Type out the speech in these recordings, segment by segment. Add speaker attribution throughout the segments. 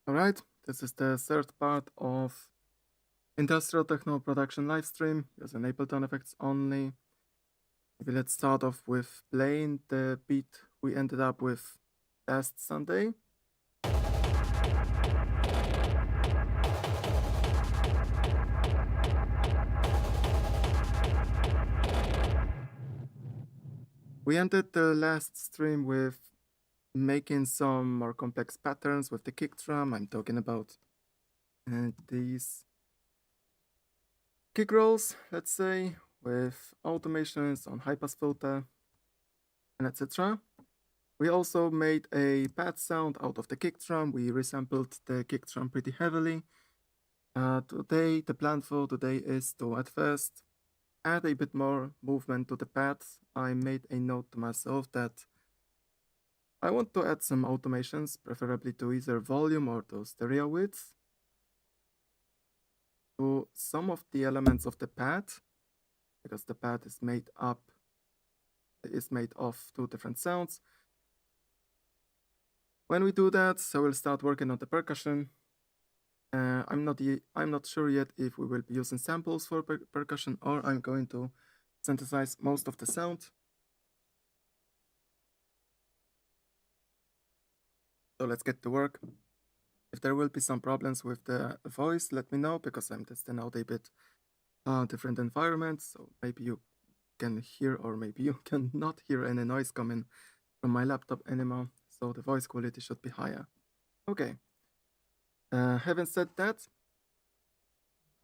Speaker 1: Alright, this is the third part of Industrial Techno Production Livestream using Ableton effects only. Maybe let's start off with playing the beat we ended up with last Sunday. We ended the last stream with making some more complex patterns with the kick drum. I'm talking about these kick rolls, let's say, with automations on high-pass filter and etc. We also made a pad sound out of the kick drum. We resampled the kick drum pretty heavily. Today, the plan for today is to at first add a bit more movement to the pads. I made a note to myself that I want to add some automations, preferably to either volume or to stereo width, to some of the elements of the pad, because the pad is made of two different sounds. When we do that, so we'll start working on the percussion. I'm not sure yet if we will be using samples for percussion or I'm going to synthesize most of the sound. So let's get to work. If there will be some problems with the voice, let me know, because I'm testing out a bit different environments. So maybe you can hear or maybe you cannot hear any noise coming from my laptop anymore. So the voice quality should be higher. Okay. Having said that,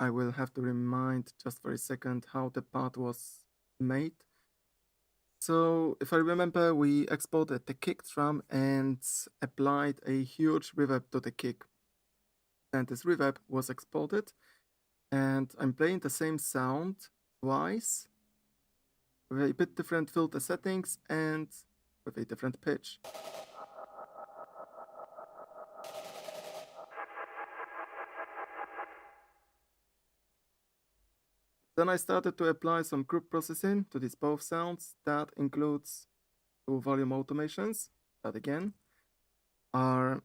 Speaker 1: I will have to remind just for a second how the part was made. So if I remember, we exported the kick drum and applied a huge reverb to the kick. And this reverb was exported, and I'm playing the same sound twice with a bit different filter settings and with a different pitch. Then I started to apply some group processing to these both sounds. That includes two volume automations that again are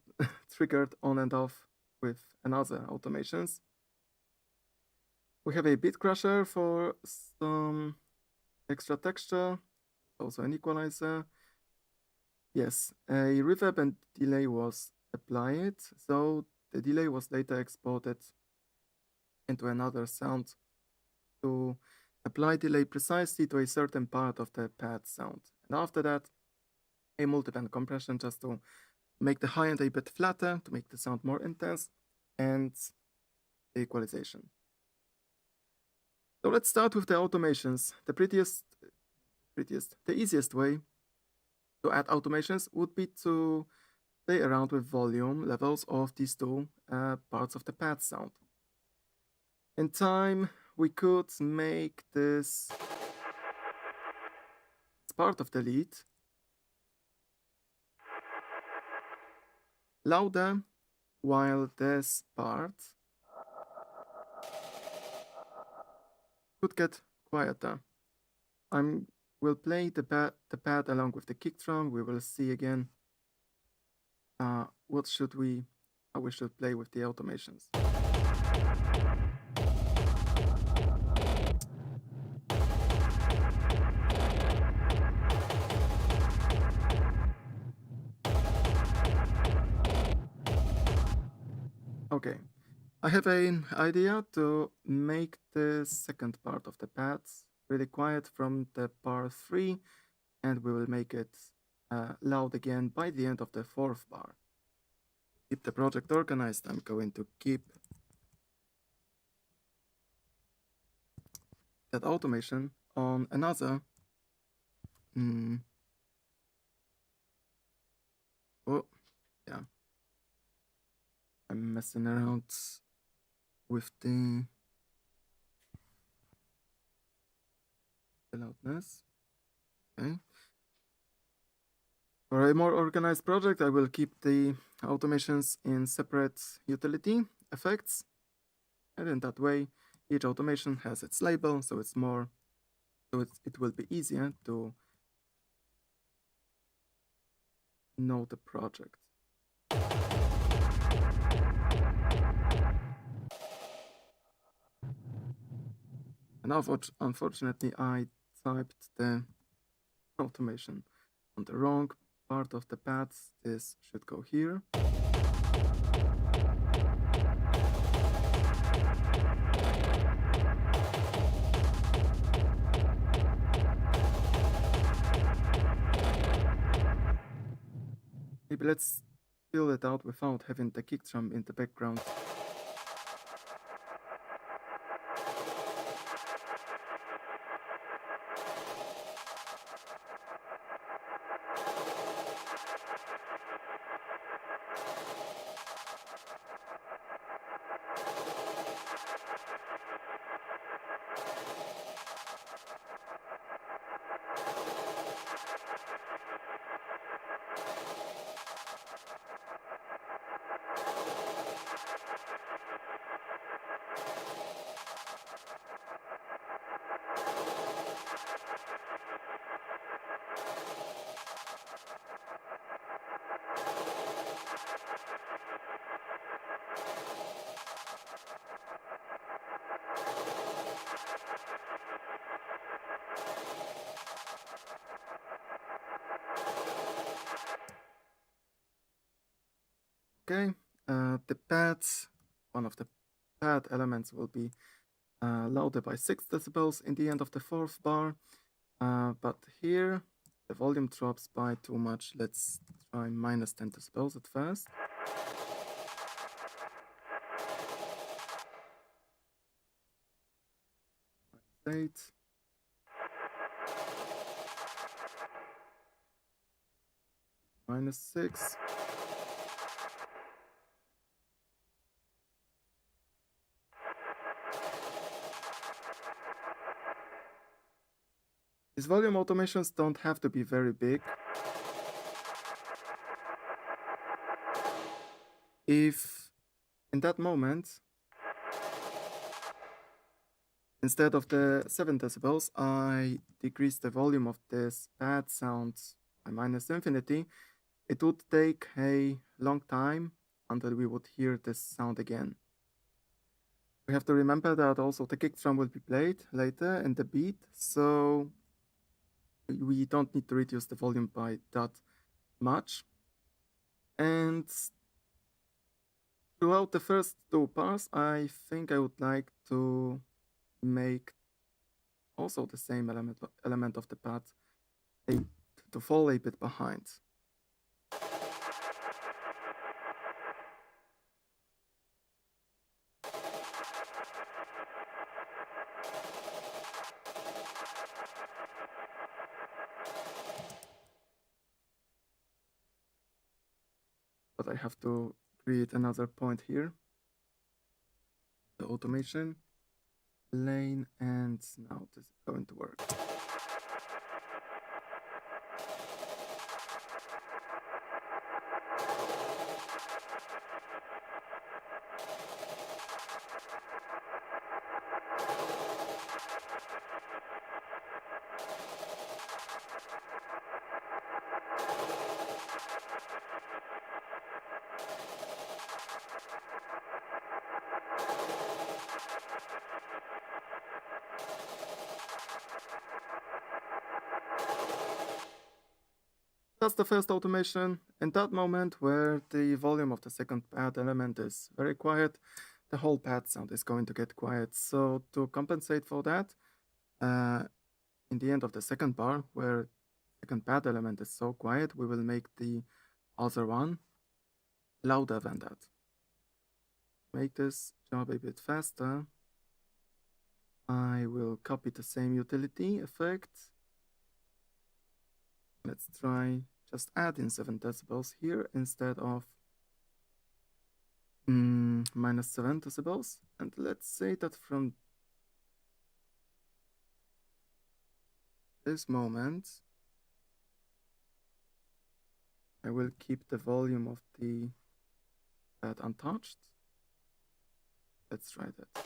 Speaker 1: triggered on and off with another automations. We have a beat crusher for some extra texture, also an equalizer. Yes, a reverb and delay was applied, so the delay was later exported into another sound to apply delay precisely to a certain part of the pad sound. And after that, a multiband compression just to make the high end a bit flatter, to make the sound more intense, and the equalization. So let's start with the automations. The easiest way to add automations would be to play around with volume levels of these two parts of the pad sound. In time, we could make this part of the lead louder, while this part could get quieter. We'll play the pad along with the kick drum. We will see again how we should play with the automations. Okay, I have an idea to make the second part of the pads really quiet from the bar 3, and we will make it loud again by the end of the fourth bar. Keep the project organized. I'm going to keep that automation on another. Oh, yeah. I'm messing around with the loudness. Okay. For a more organized project, I will keep the automations in separate utility effects. And in that way, each automation has its label, so it will be easier to know the project. And unfortunately, I typed the automation on the wrong part of the path. This should go here. Maybe let's fill it out without having the kick drum in the background. Okay, the pads, one of the pad elements will be louder by 6 decibels in the end of the 4th bar. But here the volume drops by too much. Let's try minus 10 decibels at first. Eight. Minus 6. These volume automations don't have to be very big. If in that moment, instead of the 7 decibels, I decrease the volume of this pad sound by minus infinity, it would take a long time until we would hear this sound again. We have to remember that also the kick drum will be played later in the beat, so we don't need to reduce the volume by that much. And throughout the first 2 bars, I think I would like to make also the same element of the pad to fall a bit behind. But I have to create another point here. The automation lane, and now this is going to work. That's the first automation. In that moment where the volume of the second pad element is very quiet, the whole pad sound is going to get quiet. So to compensate for that, in the end of the second bar, where the second pad element is so quiet, we will make the other one louder than that. Make this job a bit faster. I will copy the same utility effect. Let's try just adding 7 decibels here instead of minus 7 decibels. And let's say that from this moment, I will keep the volume of the pad untouched. Let's try that.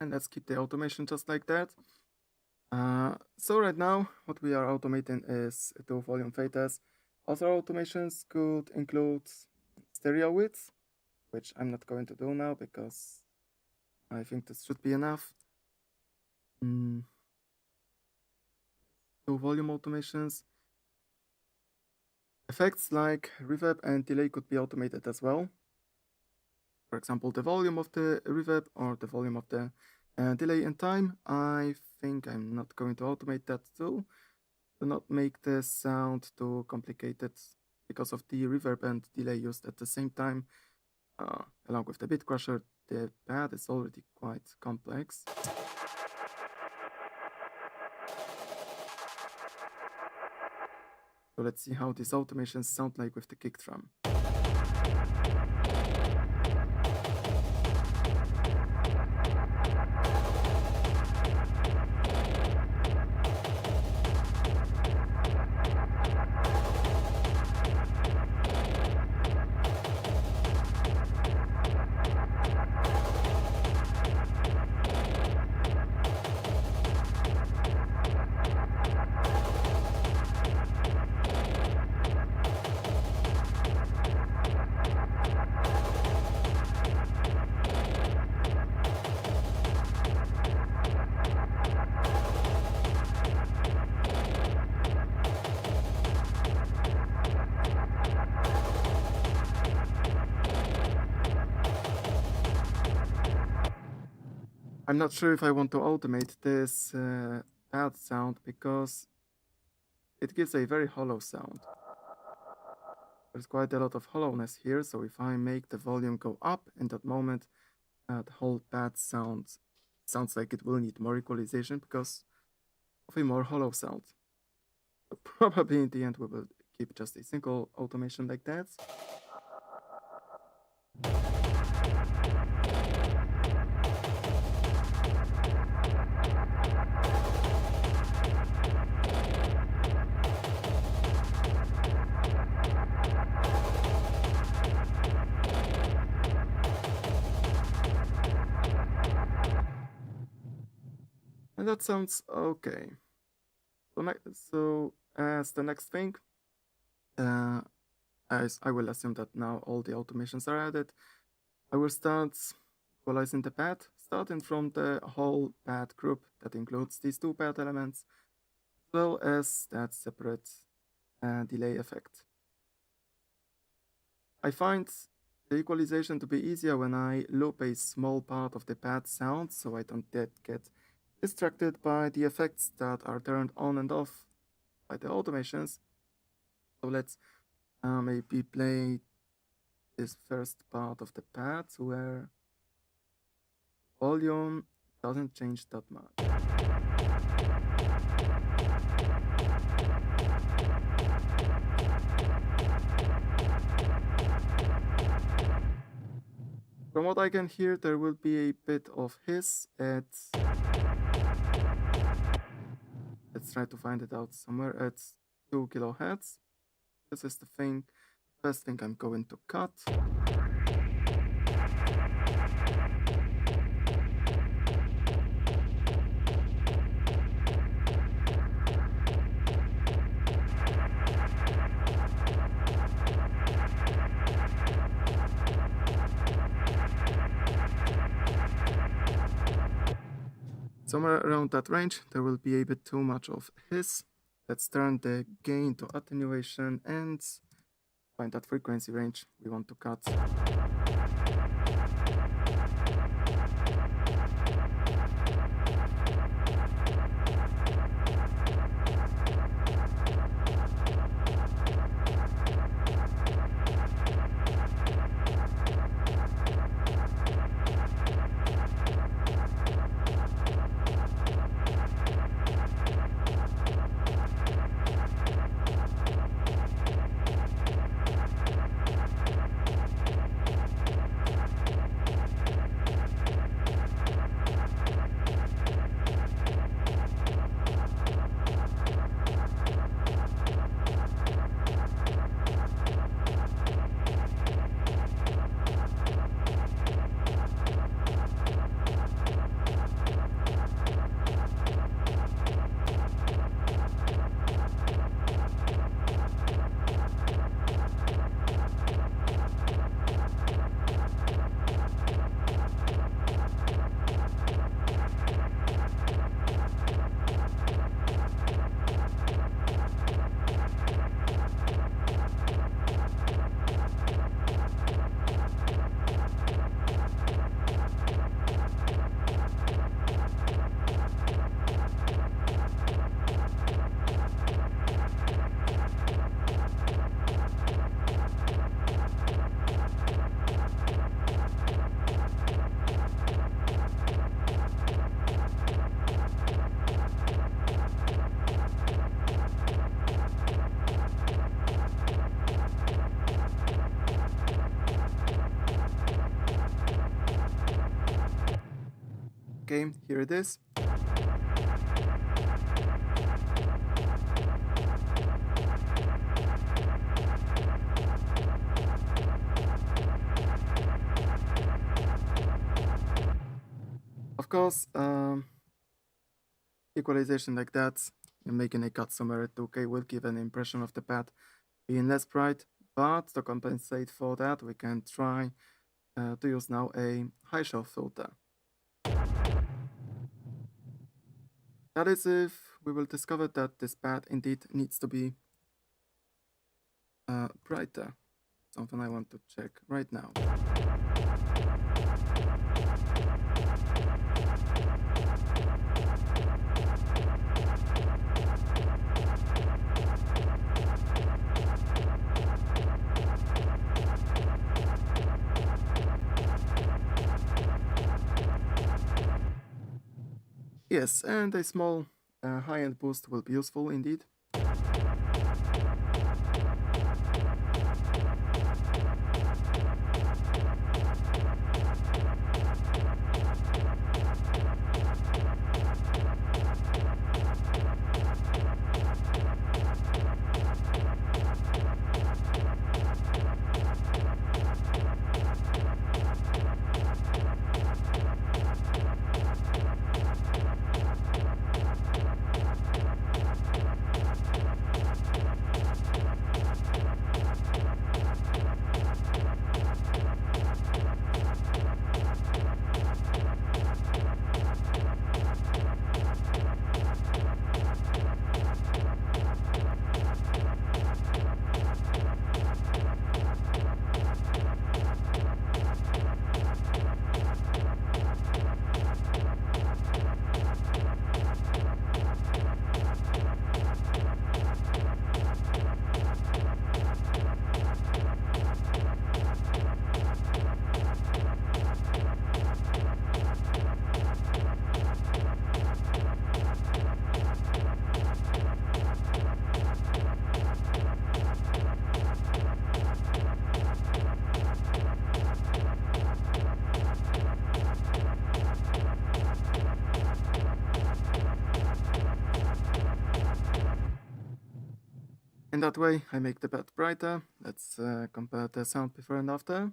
Speaker 1: And let's keep the automation just like that. So right now, what we are automating is two volume fadas. Other automations could include stereo width, which I'm not going to do now because I think this should be enough. Two volume automations. Effects like reverb and delay could be automated as well. For example, the volume of the reverb or the volume of the delay in time. I think I'm not going to automate that too. Do not make the sound too complicated because of the reverb and delay used at the same time. Along with the bit crusher, the pad is already quite complex. So let's see how these automations sound like with the kick drum. I'm not sure if I want to automate this pad sound because it gives a very hollow sound. There's quite a lot of hollowness here, so if I make the volume go up in that moment, the whole pad sounds like it will need more equalization because of a more hollow sound. So probably in the end we will keep just a single automation like that. And that sounds okay. So as the next thing, as I will assume that now all the automations are added, I will start equalizing the pad, starting from the whole pad group that includes these two pad elements, as well as that separate delay effect. I find the equalization to be easier when I loop a small part of the pad sound, so I don't get distracted by the effects that are turned on and off by the automations. So let's maybe play this first part of the pad where volume doesn't change that much. From what I can hear, there will be a bit of hiss at... Let's try to find it out somewhere at 2 kilohertz. This is the first thing I'm going to cut. Somewhere around that range, there will be a bit too much of hiss. Let's turn the gain to attenuation and find that frequency range we want to cut. Okay, here it is. Of course, equalization like that, and making a cut somewhere at 2K will give an impression of the pad being less bright, but to compensate for that, we can try to use now a high shelf filter. That is if we will discover that this pad indeed needs to be brighter. Something I want to check right now. Yes, and a small high-end boost will be useful indeed. In that way, I make the pad brighter. Let's compare the sound before and after.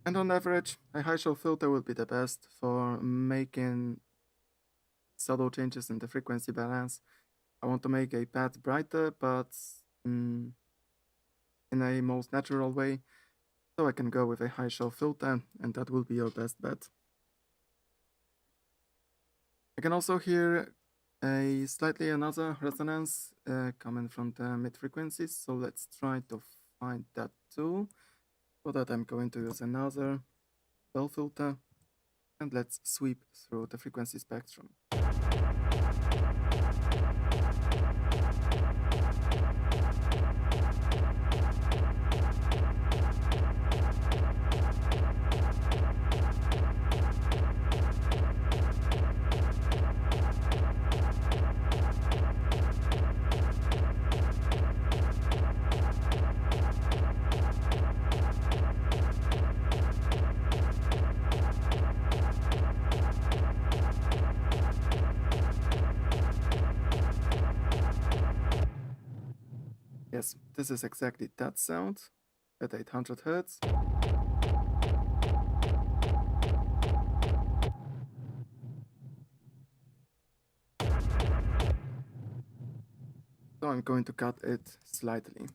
Speaker 1: And on average, a high shelf filter will be the best for making subtle changes in the frequency balance. I want to make a pad brighter, but in a most natural way. So I can go with a high shelf filter, and that will be your best bet. I can also hear a slightly another resonance coming from the mid frequencies. So let's try to find that too. For that, I'm going to use another bell filter, and let's sweep through the frequency spectrum. Yes, this is exactly that sound at 800 Hz. So I'm going to cut it slightly.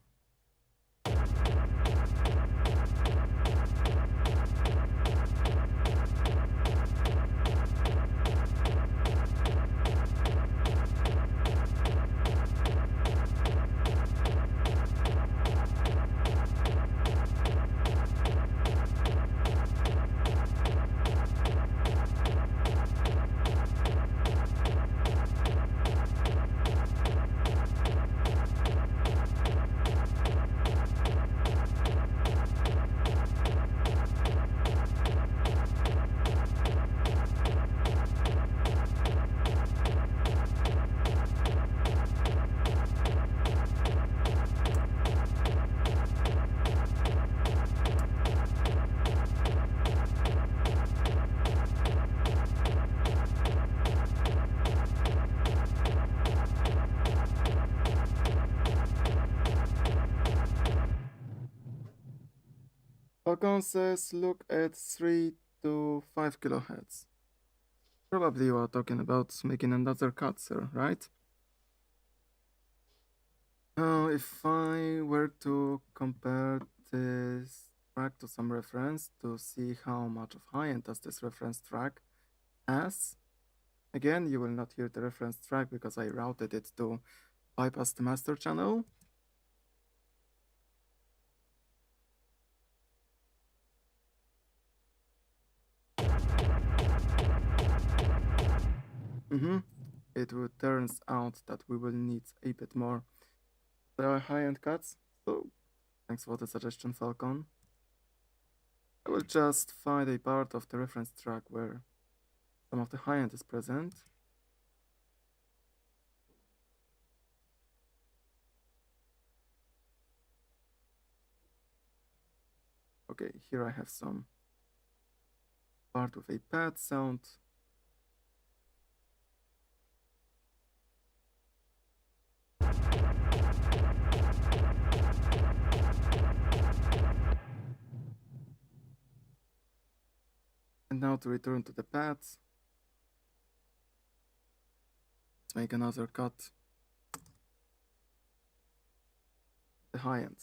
Speaker 1: Falcon says look at 3 to 5 kilohertz. Probably you are talking about making another cut, sir, right? If I were to compare this track to some reference to see how much of high end does this reference track has, again, you will not hear the reference track because I routed it to bypass the master channel. It turns out that we will need a bit more high-end cuts, so thanks for the suggestion, Falcon. I will just find a part of the reference track where some of the high-end is present. Okay, here I have some part with a pad sound. And now to return to the pads, let's make another cut. The high end.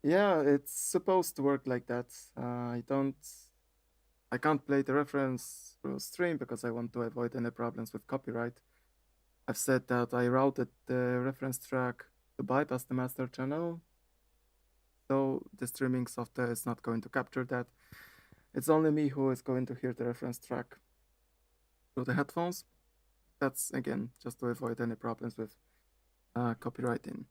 Speaker 1: Yeah, it's supposed to work like that. I can't play the reference through stream because I want to avoid any problems with copyright. I've said that I routed the reference track to bypass the master channel, so the streaming software is not going to capture that. It's only me who is going to hear the reference track through the headphones. That's, again, just to avoid any problems with copywriting.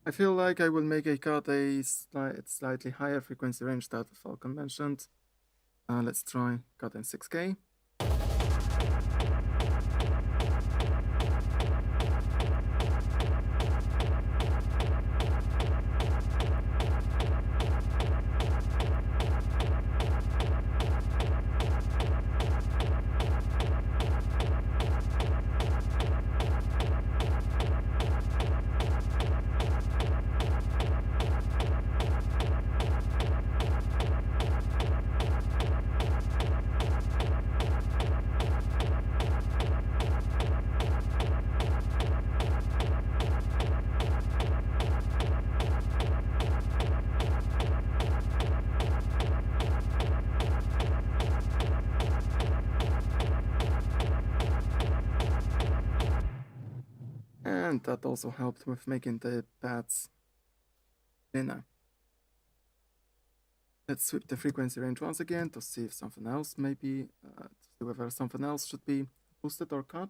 Speaker 1: I feel like I will make a cut a slightly higher frequency range that Falcon mentioned. Let's try cut in 6K. And that also helped with making the pads thinner. Let's sweep the frequency range once again to see if something else maybe, to see whether something else should be boosted or cut.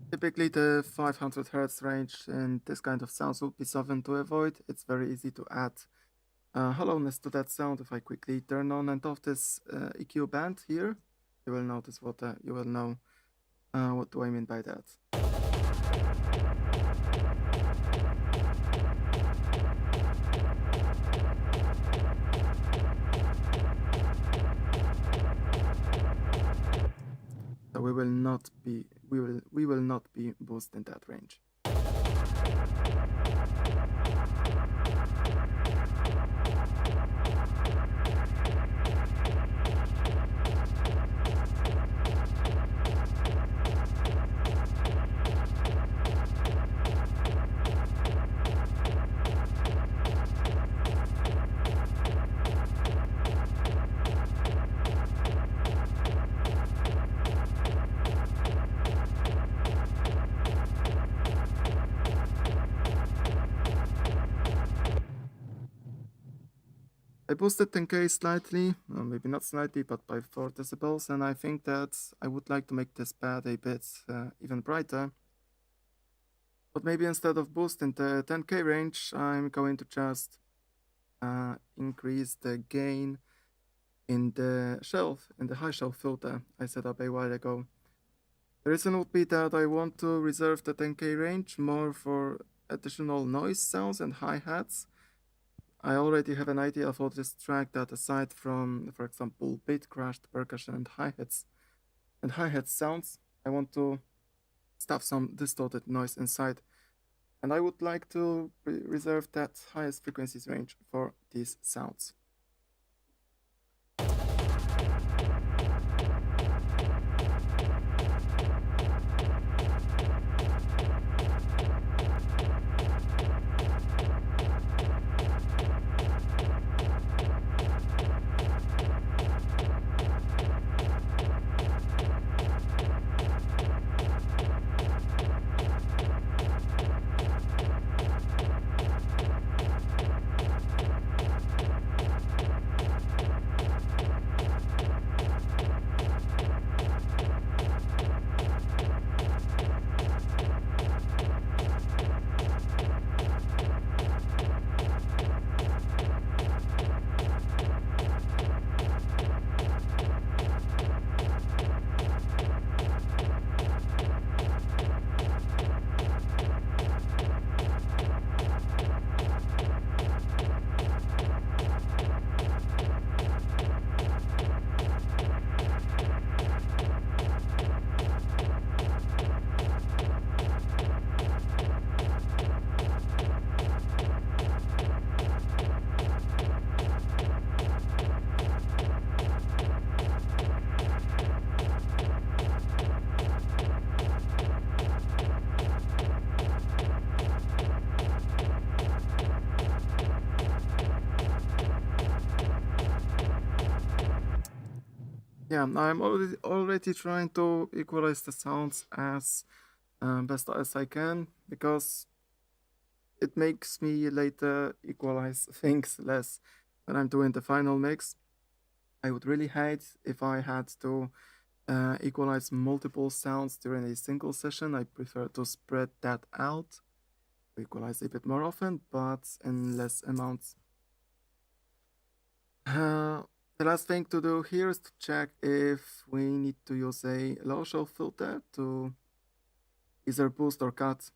Speaker 1: Typically the 500 Hz range in this kind of sounds would be something to avoid. It's very easy to add hollowness to that sound. If I quickly turn on and off this EQ band here, you will notice what you will know what do I mean by that. So we will not be we will not be boosting that range. I boosted 10K slightly, maybe not slightly, but by 4 decibels, and I think that I would like to make this pad a bit even brighter. But maybe instead of boosting the 10K range, I'm going to just increase the gain in the high shelf filter I set up a while ago. The reason would be that I want to reserve the 10K range more for additional noise sounds and hi-hats. I already have an idea for this track that aside from, for example, beat crashed percussion and hi-hat sounds, I want to stuff some distorted noise inside. And I would like to reserve that highest frequencies range for these sounds. Yeah, I'm already trying to equalize the sounds as best as I can, because it makes me later equalize things less when I'm doing the final mix. I would really hate if I had to equalize multiple sounds during a single session. I prefer to spread that out, equalize a bit more often, but in less amounts. The last thing to do here is to check if we need to use a low shelf filter to either boost or cut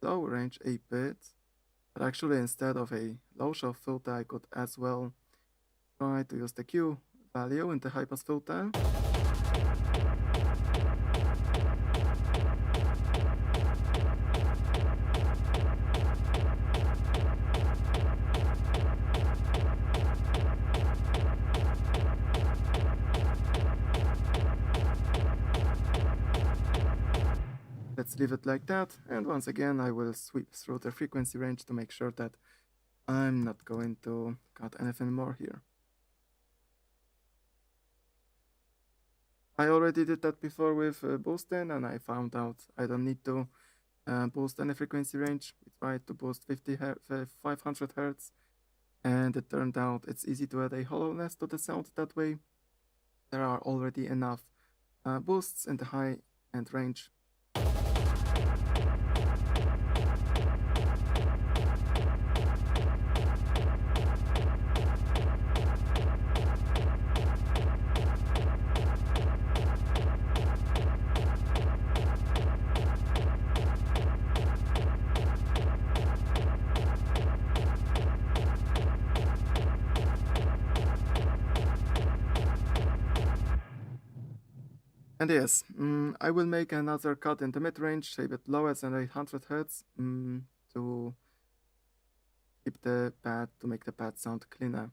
Speaker 1: low range a bit. But actually, instead of a low shelf filter, I could as well try to use the Q value in the high pass filter. Let's leave it like that, and once again I will sweep through the frequency range to make sure that I'm not going to cut anything more here. I already did that before with boosting, and I found out I don't need to boost any frequency range. We tried to boost 500 Hz, and it turned out it's easy to add a hollowness to the sound that way. There are already enough boosts in the high end range. And yes, I will make another cut in the mid-range, a bit lower than 800 Hz, to keep the pad, to make the pad sound cleaner.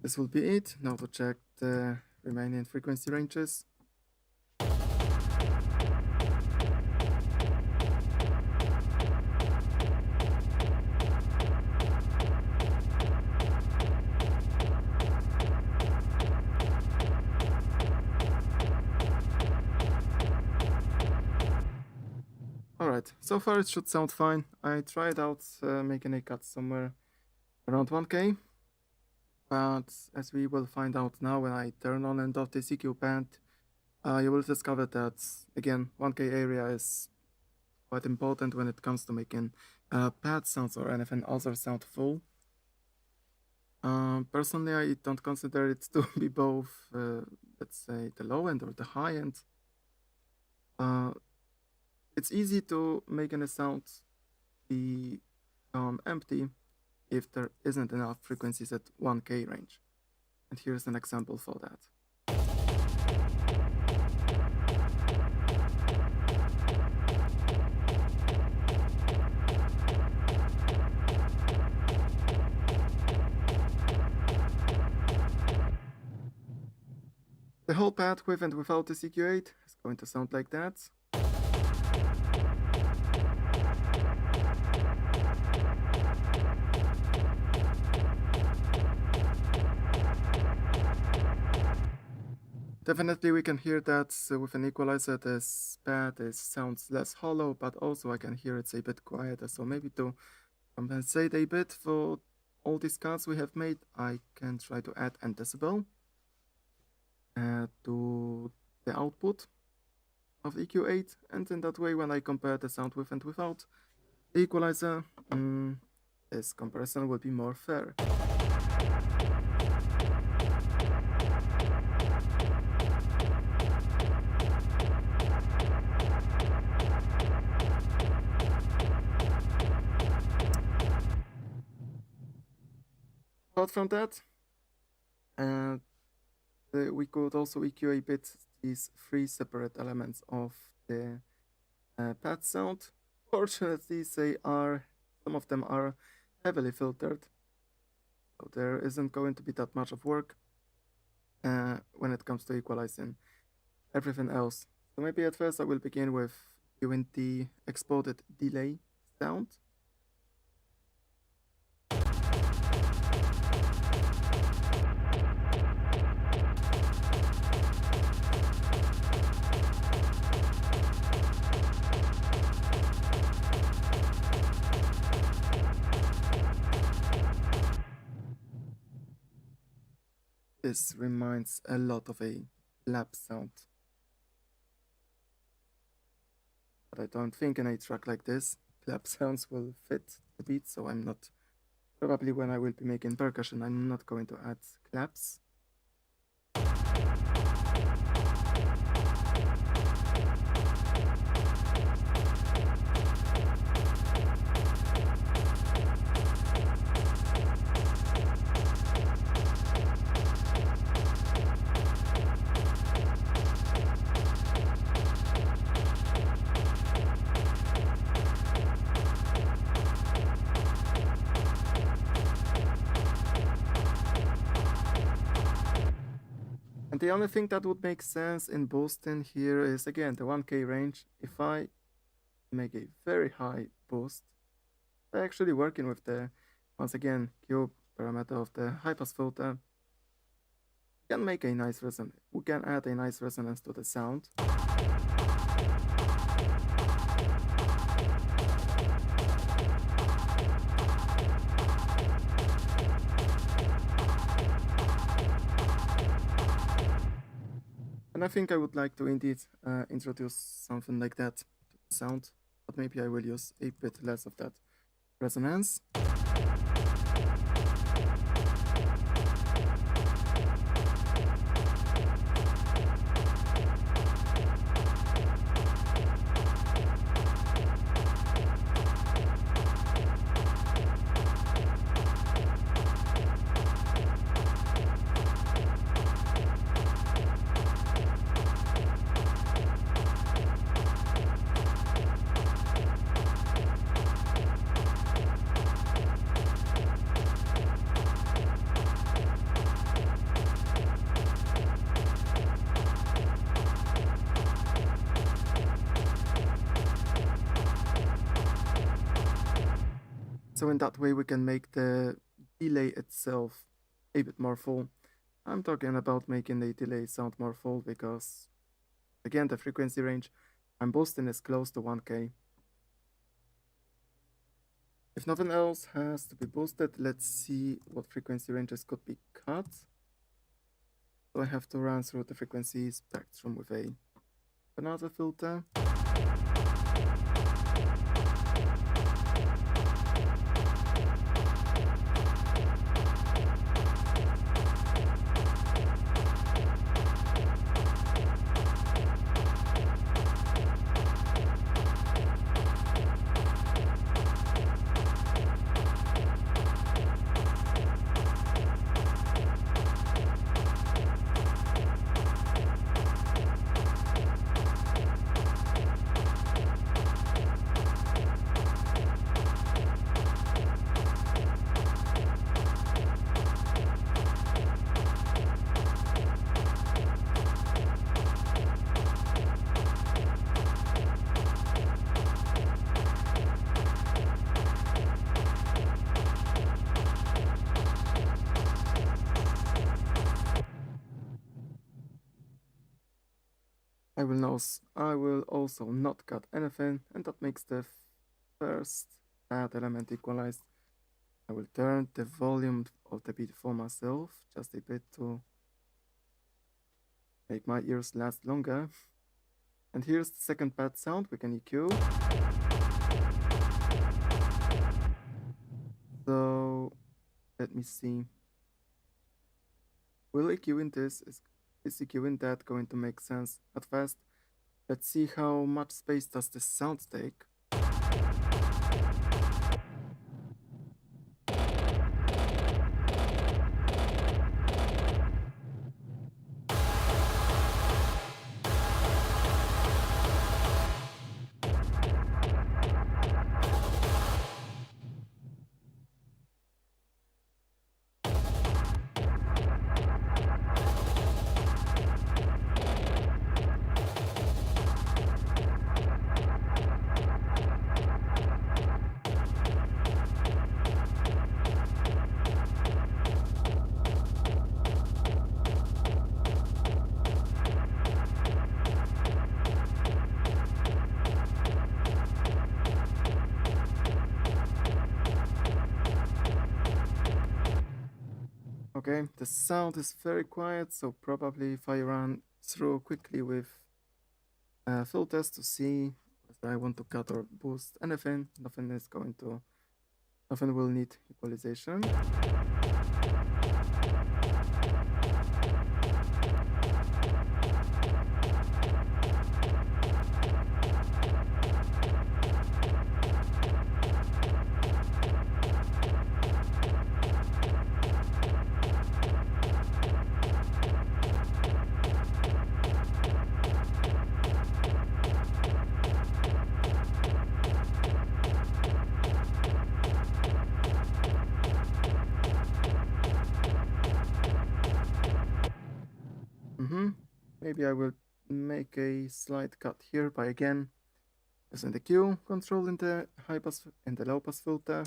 Speaker 1: This will be it. Now to check the remaining frequency ranges. Alright, so far it should sound fine. I tried out making a cut somewhere around 1K. But as we will find out now when I turn on and off the EQ pad, you will discover that, again, 1K area is quite important when it comes to making pad sounds or anything other sound full. Personally, I don't consider it to be both, let's say, the low end or the high end. It's easy to make a sound be empty if there isn't enough frequencies at 1K range. And here's an example for that. The whole pad with and without the CQ8 is going to sound like that. Definitely we can hear that with an equalizer this pad sounds less hollow, but also I can hear it's a bit quieter. So maybe to compensate a bit for all these cuts we have made, I can try to add an decibel to the output of EQ8, and in that way when I compare the sound with and without the equalizer, this comparison will be more fair. Apart from that, we could also EQ a bit these three separate elements of the pad sound. Fortunately, some of them are heavily filtered, so there isn't going to be that much of work when it comes to equalizing everything else. So maybe at first I will begin with doing the exported delay sound. This reminds a lot of a clap sound. But I don't think in a track like this, clap sounds will fit the beat, so I'm not, probably when I will be making percussion, I'm not going to add claps. And the only thing that would make sense in boosting here is again the 1K range. If I make a very high boost, by actually working with the, once again, Q parameter of the high pass filter, we can make a nice resonance. We can add a nice resonance to the sound. And I think I would like to indeed introduce something like that to the sound, but maybe I will use a bit less of that resonance. So in that way we can make the delay itself a bit more full. I'm talking about making the delay sound more full because, again, the frequency range I'm boosting is close to 1K. If nothing else has to be boosted, let's see what frequency ranges could be cut. So I have to run through the frequency spectrum with another filter. I will also not cut anything, and that makes the first add element equalized. I will turn the volume of the beat for myself just a bit to make my ears last longer. And here's the second pad sound we can EQ. So let me see. Will EQing this is EQing that going to make sense at first? Let's see how much space does this sound take. Okay, the sound is very quiet, so probably if I run through quickly with filters to see whether I want to cut or boost anything, nothing will need equalization. maybe I will make a slight cut here by again using the Q control in the high pass and the low pass filter.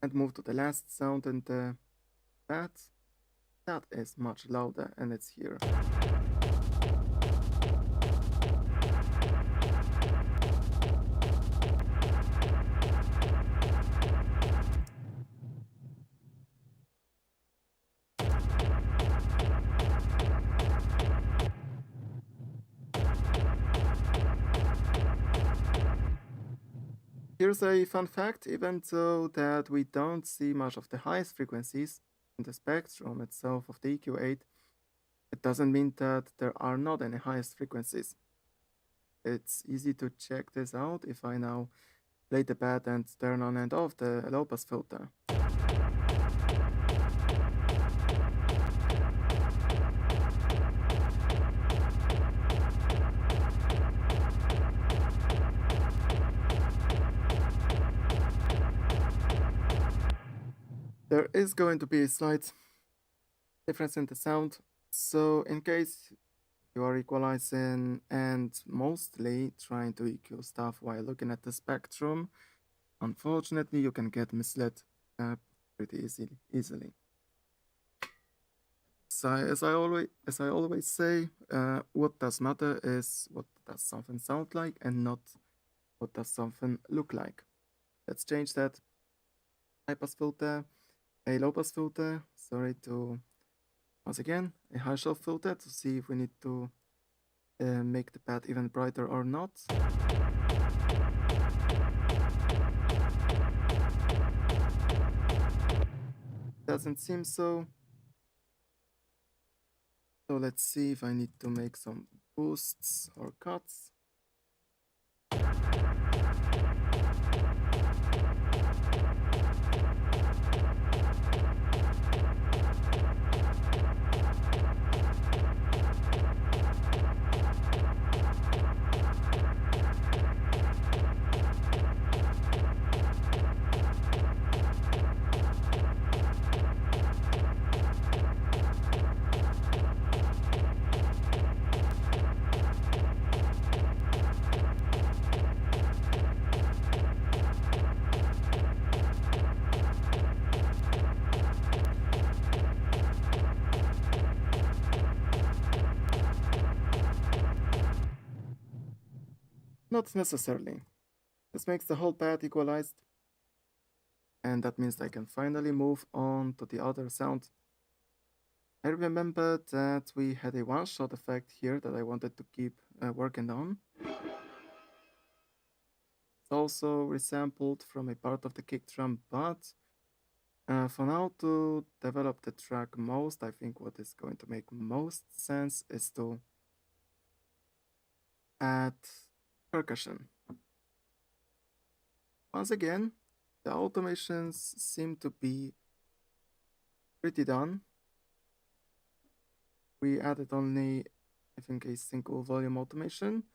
Speaker 1: And move to the last sound in the pad. That is much louder and it's here. Here's a fun fact: even though that we don't see much of the highest frequencies in the spectrum itself of the EQ8, it doesn't mean that there are not any highest frequencies. It's easy to check this out if I now play the pad and turn on and off the low pass filter. There is going to be a slight difference in the sound, so in case you are equalizing and mostly trying to EQ stuff while looking at the spectrum, unfortunately you can get misled pretty easily. So as I always say, what does matter is what does something sound like and not what does something look like. Let's change that high pass filter, a low pass filter, once again, a high shelf filter to see if we need to make the pad even brighter or not. Doesn't seem so. So let's see if I need to make some boosts or cuts. Not necessarily. This makes the whole pad equalized, and that means I can finally move on to the other sound. I remember that we had a one-shot effect here that I wanted to keep working on. It's also resampled from a part of the kick drum, but for now, to develop the track most, I think what is going to make most sense is to add percussion. Once again, the automations seem to be pretty done. We added only, I think, a single volume automation,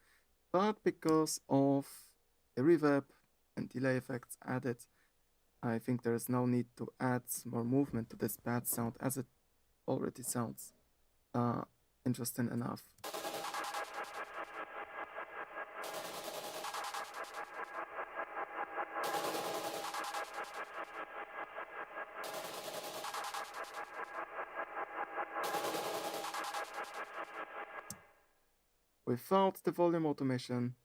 Speaker 1: but because of the reverb and delay effects added, I think there is no need to add more movement to this pad sound as it already sounds interesting enough. Without the volume automation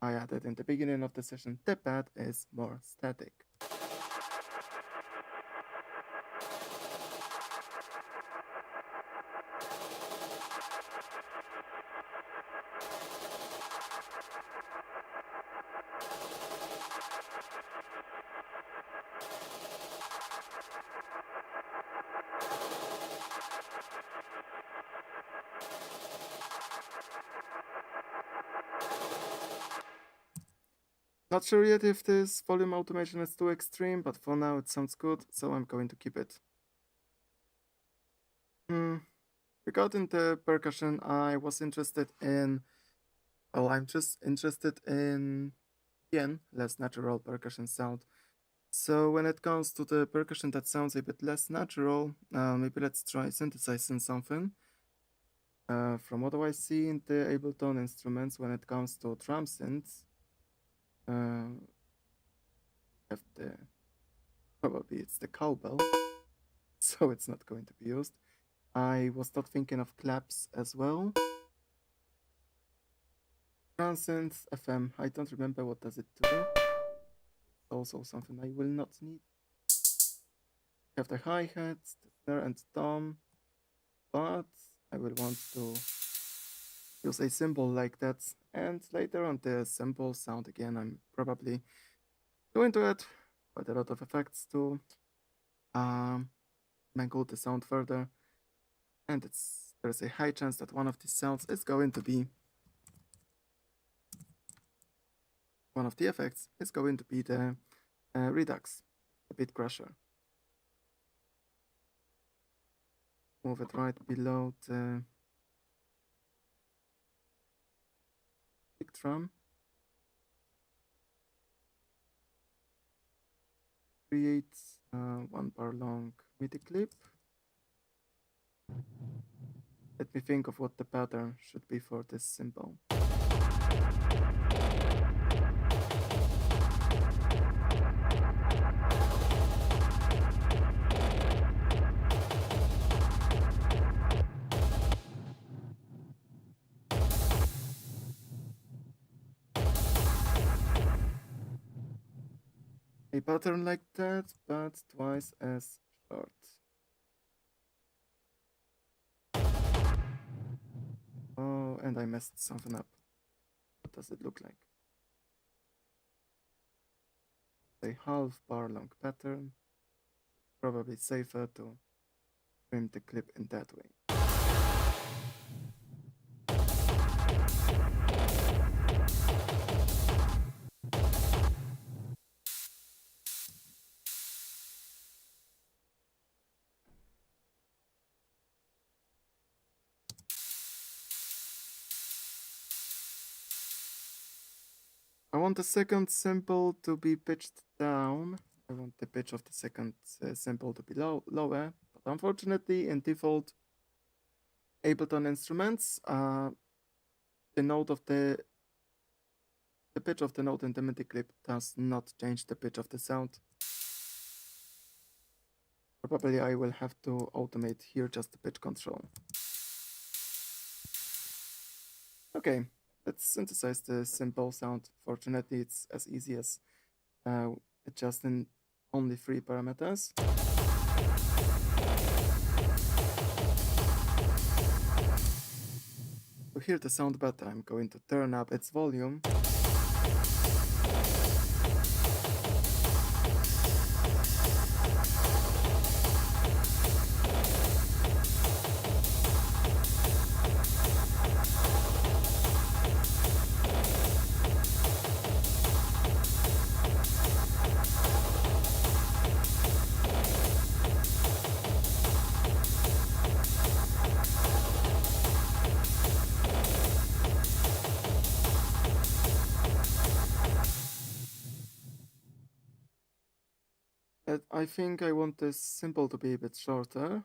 Speaker 1: I added in the beginning of the session, the pad is more static. Not sure yet if this volume automation is too extreme, but for now it sounds good, so I'm going to keep it. Regarding the percussion, I was interested in, well, I'm just interested in again, less natural percussion sound. So when it comes to the percussion that sounds a bit less natural, maybe let's try synthesizing something. From what do I see in the Ableton instruments when it comes to drum synths, have the probably it's the cowbell, so it's not going to be used. I was not thinking of claps as well. Drum synth FM. I don't remember what does it do. It's also something I will not need. Have the hi-hats, the snare and tom, but I will want to use a symbol like that, and later on the sample sound again. I'm probably going to add quite a lot of effects to mangle the sound further, and there's a high chance that one of these sounds is going to be one of the effects is going to be the redux, the bit crusher. Move it right below the kick drum. Create 1 bar long MIDI clip. Let me think of what the pattern should be for this symbol. A pattern like that, but twice as short. Oh, and I messed something up. What does it look like? A half bar long pattern. Probably safer to trim the clip in that way. I want the second sample to be pitched down. I want the pitch of the second sample to be lower, but unfortunately in default Ableton instruments, the note of the pitch of the note in the MIDI clip does not change the pitch of the sound. Probably I will have to automate here just the pitch control. Okay, let's synthesize the simple sound. Fortunately, it's as easy as adjusting only 3 parameters. To hear the sound better, I'm going to turn up its volume. I think I want this symbol to be a bit shorter.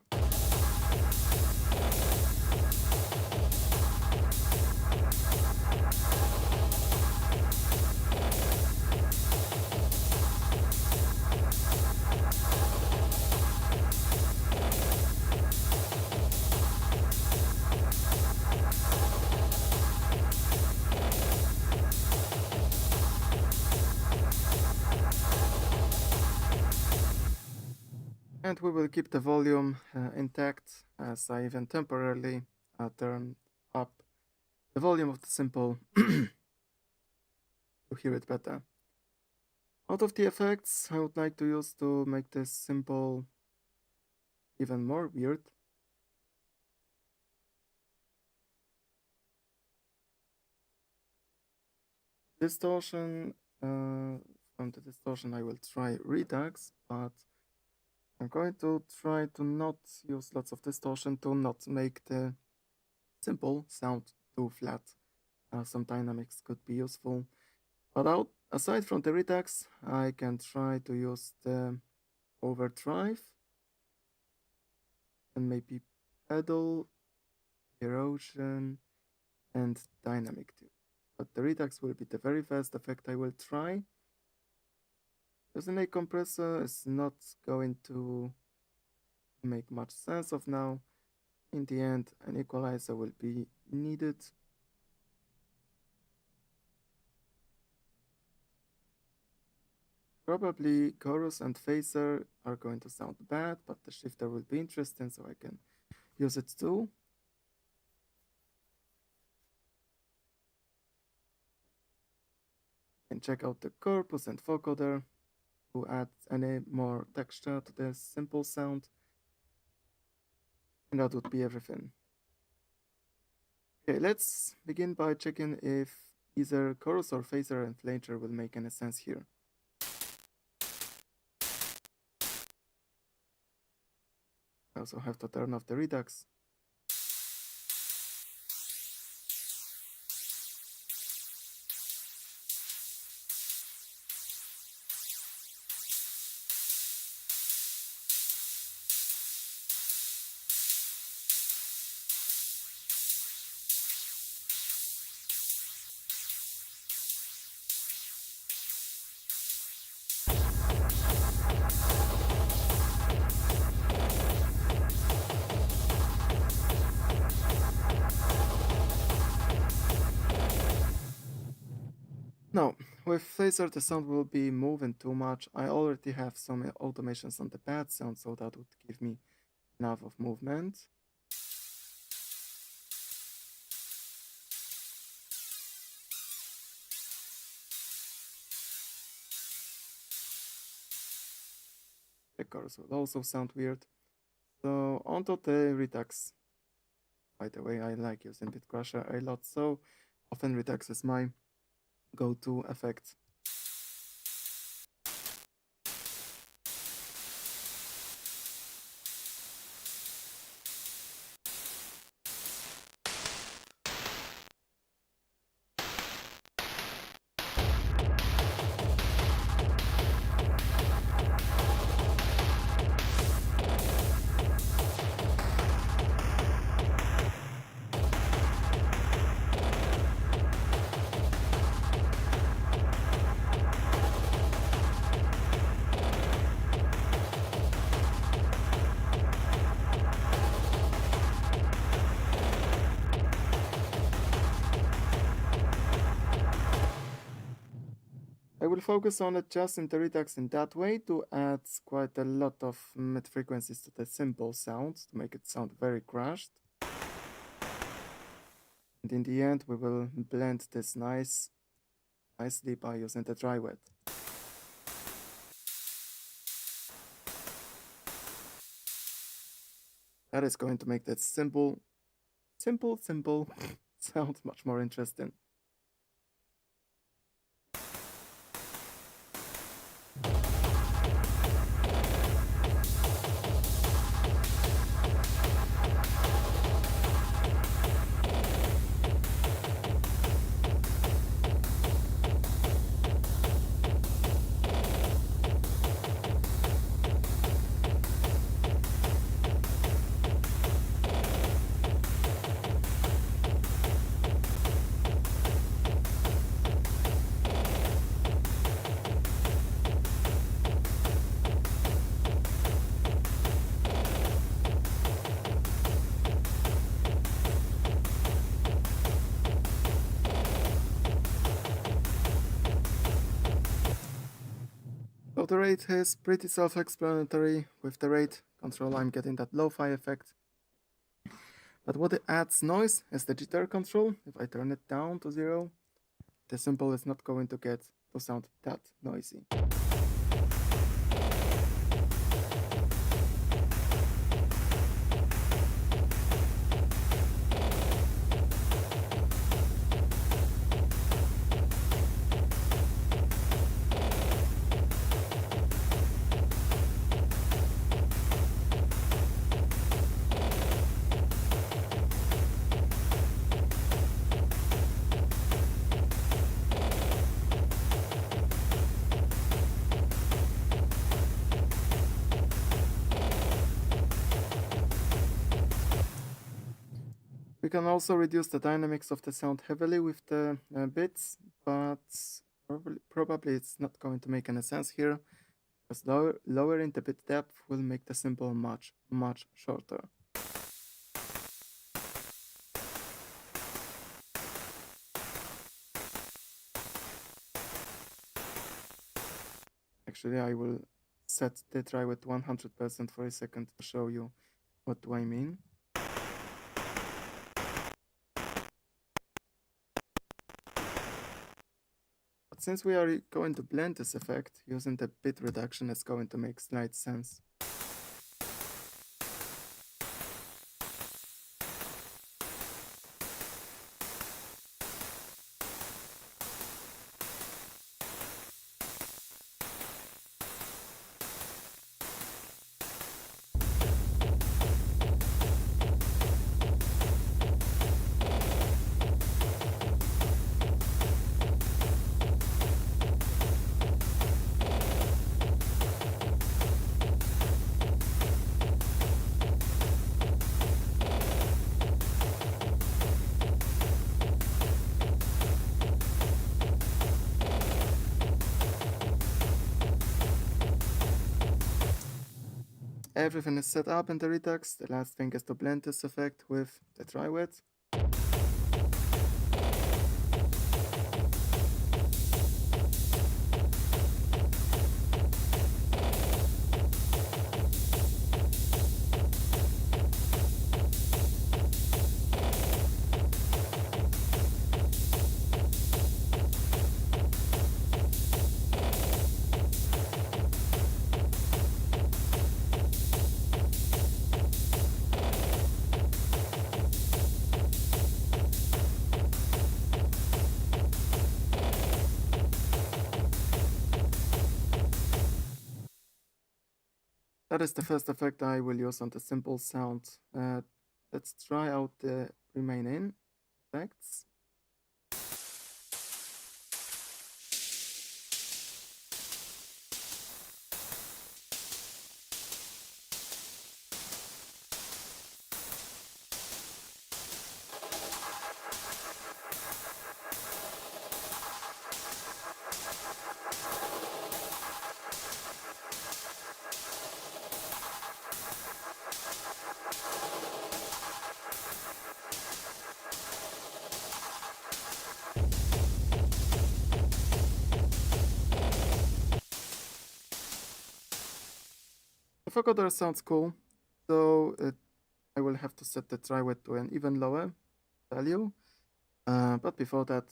Speaker 1: And we will keep the volume intact as I even temporarily turn up the volume of the sample to hear it better. Out of the effects I would like to use to make this symbol even more weird. Distortion, from the distortion I will try Redux, but I'm going to try to not use lots of distortion to not make the simple sound too flat. Some dynamics could be useful, But aside from the redux, I can try to use the overdrive and maybe pedal, erosion, and dynamic too. But the redux will be the very first effect I will try. Using a compressor is not going to make much sense of now. In the end, an equalizer will be needed. Probably chorus and phaser are going to sound bad, but the shifter will be interesting, so I can use it too. And check out the corpus and vocoder to add any more texture to the simple sound. And that would be everything. Okay, let's begin by checking if either chorus or phaser and flanger will make any sense here. I also have to turn off the redux. Now, with phaser the sound will be moving too much. I already have some automations on the pad sound, so that would give me enough of movement. The chorus will also sound weird. So onto the redux. By the way, I like using Bit Crusher a lot, so often redux is my go-to effect. I will focus on adjusting the redux in that way to add quite a lot of mid frequencies to the simple sounds to make it sound very crushed. And in the end, we will blend this nicely by using the dry wet. That is going to make that simple sound much more interesting. So the rate is pretty self-explanatory. With the rate control, I'm getting that lo-fi effect. But what it adds noise is the jitter control. If I turn it down to 0, the cymbal is not going to get to sound that noisy. We can also reduce the dynamics of the sound heavily with the bits, but probably it's not going to make any sense here, because lowering the bit depth will make the symbol much shorter. Actually, I will set the try with 100% for a second to show you what do I mean. But since we are going to blend this effect, using the bit reduction is going to make slight sense. Everything is set up in the Redux. The last thing is to blend this effect with the dry wet. That is the first effect I will use on the simple sound. Let's try out the remaining effects. The vocoder sounds cool, so I will have to set the dry wet to an even lower value. But before that,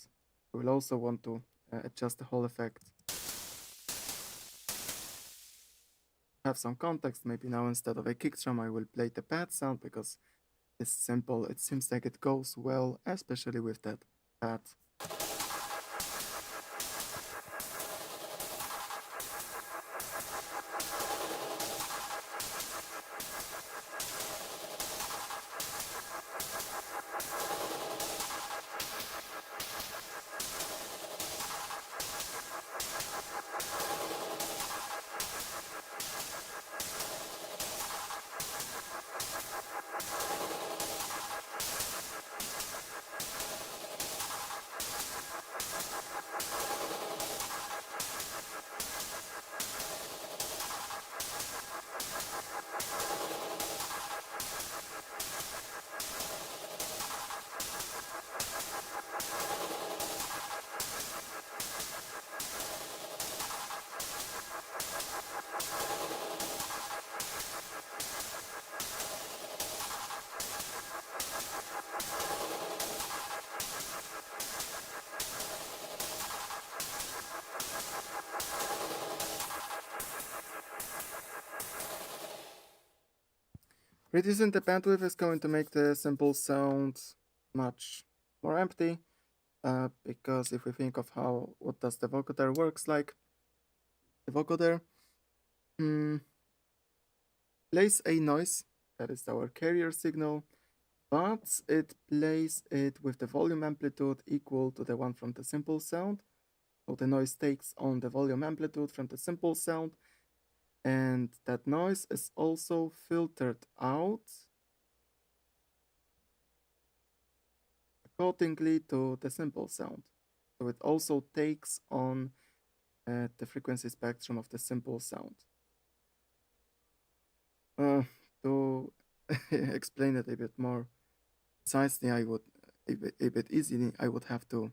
Speaker 1: we will also want to adjust the whole effect. Have some context, maybe now instead of a kick drum I will play the pad sound, because it's simple, it seems like it goes well, especially with that pad. Reducing the bandwidth is going to make the simple sound much more empty, because if we think of what does the vocoder works like, the vocoder plays a noise, that is our carrier signal, but it plays it with the volume amplitude equal to the one from the simple sound. So the noise takes on the volume amplitude from the simple sound, and that noise is also filtered out accordingly to the simple sound. So it also takes on the frequency spectrum of the simple sound. To explain it a bit more precisely, I would a bit easily, I would have to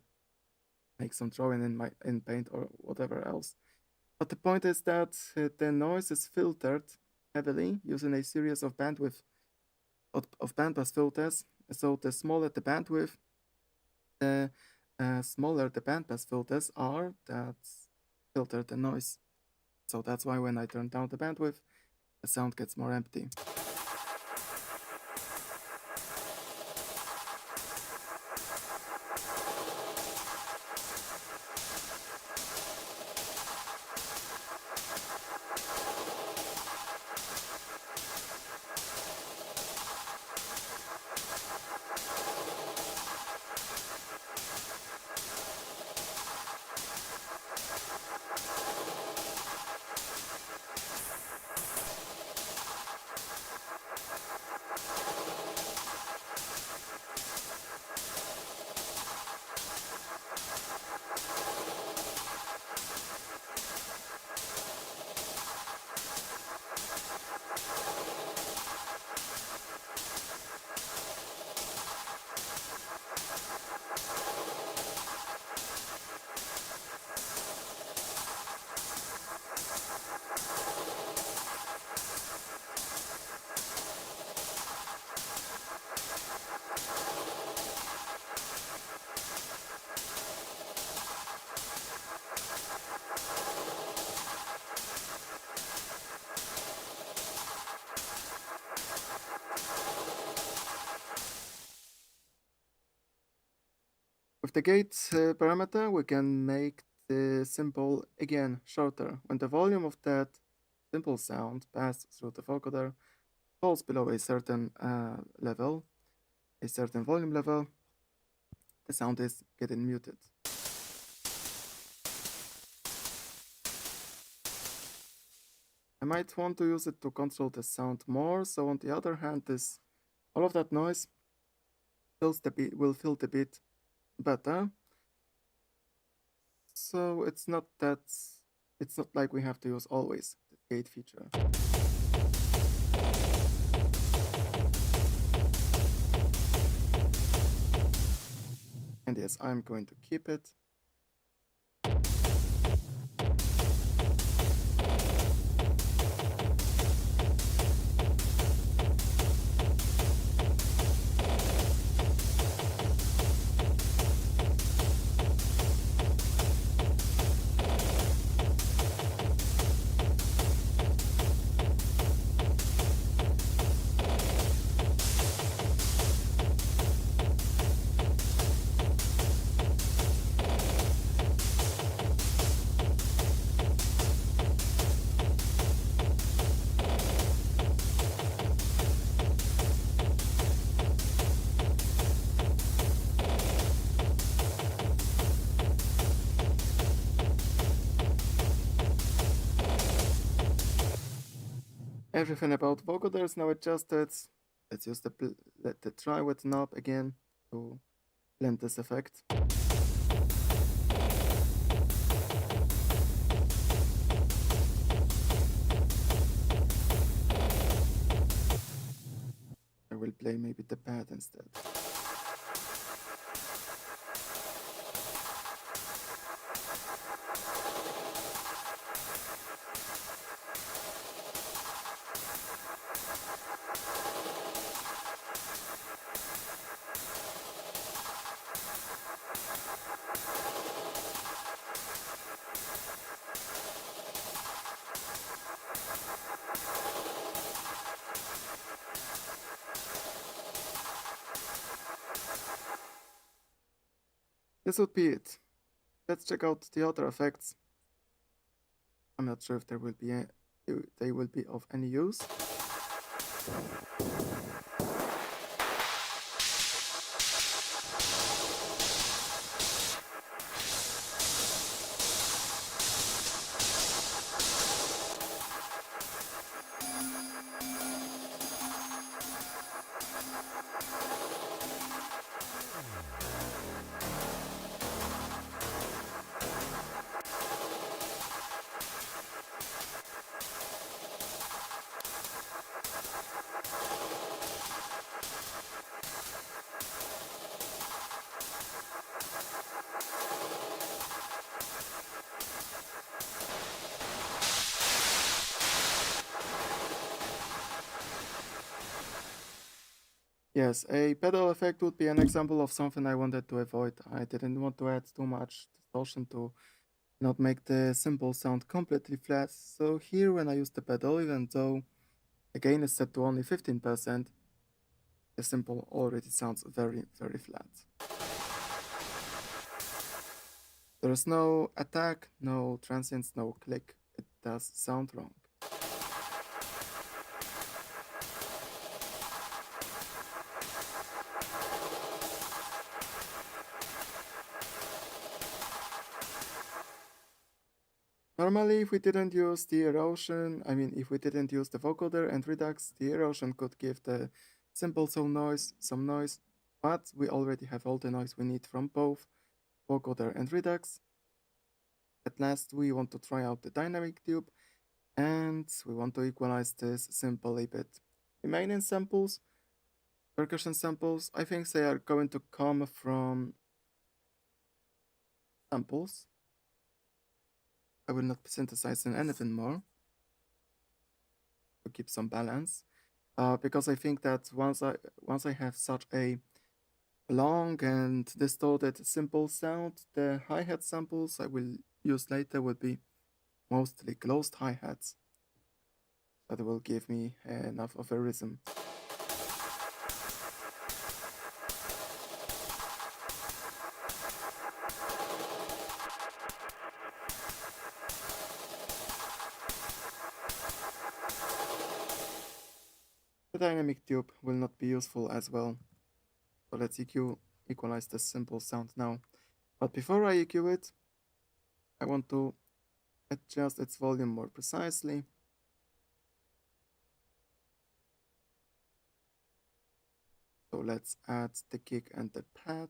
Speaker 1: make some drawing in Paint or whatever else. But the point is that the noise is filtered heavily using a series of bandpass filters. So the smaller the bandwidth, the smaller the bandpass filters are that filter the noise. So that's why when I turn down the bandwidth, the sound gets more empty. With the gate parameter, we can make the symbol again shorter. When the volume of that simple sound passed through the vocoder falls below a certain level, a certain volume level, the sound is getting muted. I might want to use it to control the sound more, so on the other hand, all of that noise will fill the beat better. So it's not like we have to use always the gate feature. And yes, I'm going to keep it. Everything about vocoder is now adjusted. Let's use the try with knob again to blend this effect. I will play maybe the pad instead. This would be it. Let's check out the other effects. I'm not sure if they will be of any use. Yes, a pedal effect would be an example of something I wanted to avoid. I didn't want to add too much distortion to not make the cymbal sound completely flat. So here when I use the pedal, even though the gain is set to only 15%, the cymbal already sounds very, very flat. There is no attack, no transients, no click. It does sound wrong. Normally, if we didn't use the erosion, if we didn't use the vocoder and redux, the erosion could give the cymbal some noise, but we already have all the noise we need from both vocoder and redux. At last, we want to try out the dynamic tube, and we want to equalize this cymbal a bit. Remaining samples, percussion samples, I think they are going to come from samples. I will not be synthesizing anything more to keep some balance, because I think that once I have such a long and distorted simple sound, the hi-hat samples I will use later will be mostly closed hi-hats that will give me enough of a rhythm. The dynamic tube will not be useful as well. So let's equalize the simple sound now. But before I EQ it, I want to adjust its volume more precisely. So let's add the kick and the pad.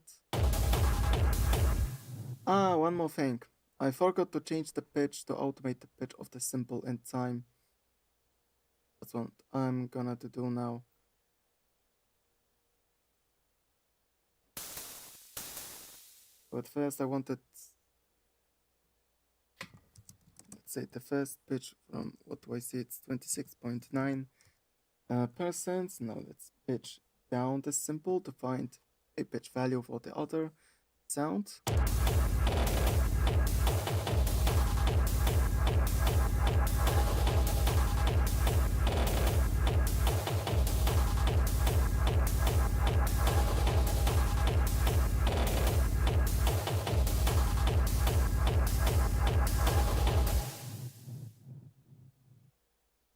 Speaker 1: One more thing. I forgot to change the pitch to automate the pitch of the cymbal in time. That's what I'm gonna do now. But first I wanted, let's say the first pitch from, what do I see, it's 26.9%. Now let's pitch down the cymbal to find a pitch value for the other sound.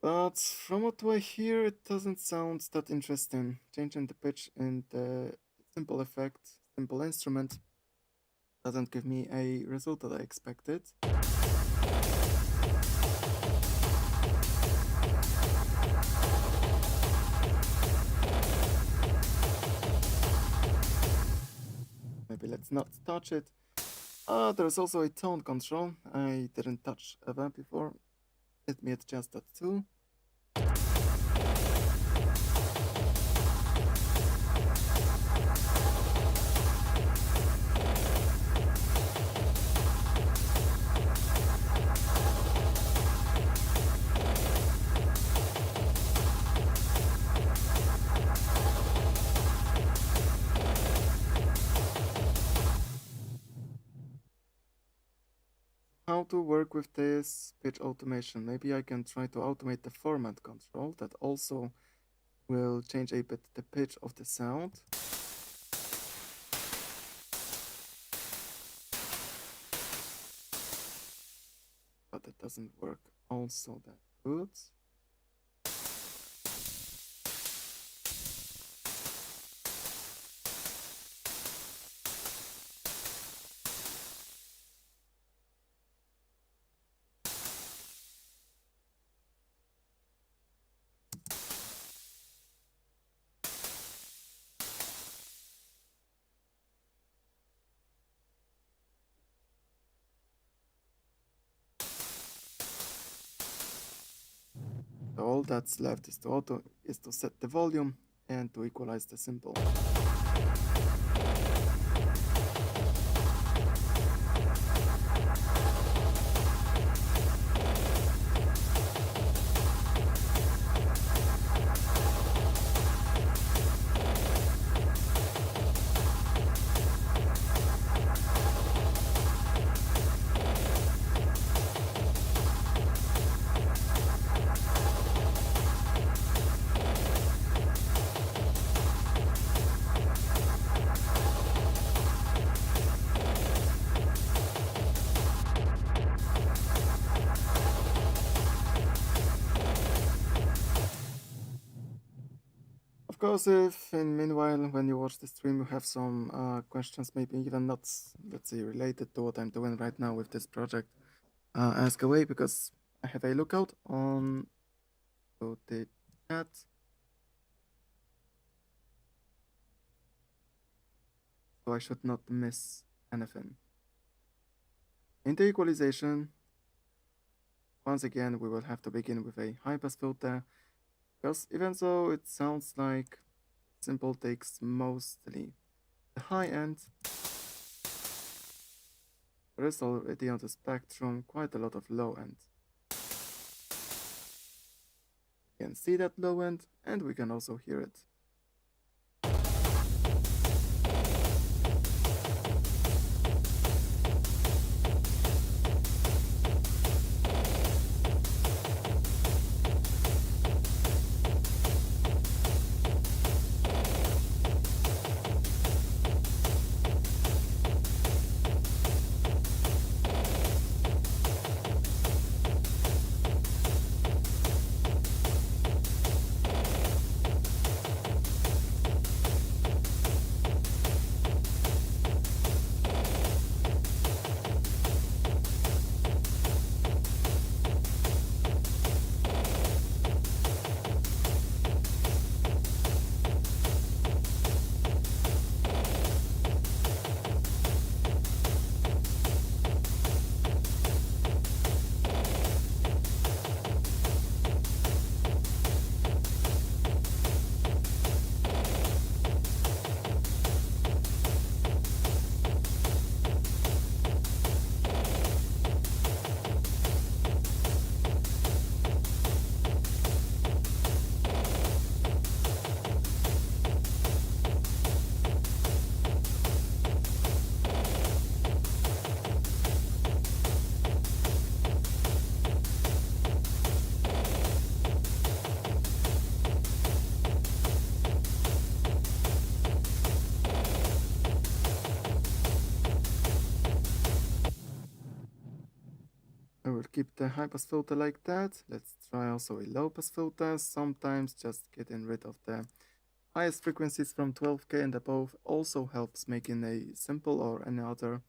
Speaker 1: But from what I hear, it doesn't sound that interesting. Changing the pitch in the simple effect, simple instrument, doesn't give me a result that I expected. Maybe let's not touch it. There's also a tone control I didn't touch ever before. Let me adjust that too. How to work with this pitch automation? Maybe I can try to automate the format control that also will change a bit the pitch of the sound. But it doesn't work also that good. So all that's left is to set the volume and to equalize the cymbal. Of course, if in meanwhile, when you watch the stream, you have some questions, maybe even not, let's say, related to what I'm doing right now with this project, ask away, because I have a lookout on the chat. So I should not miss anything. In the equalization, once again, we will have to begin with a high-pass filter, because even though it sounds like simple takes mostly the high end, there is already on the spectrum quite a lot of low end. We can see that low end, and we can also hear it. I will keep the high pass filter like that. Let's try also a low pass filter. Sometimes just getting rid of the highest frequencies from 12K and above also helps making a simple or any other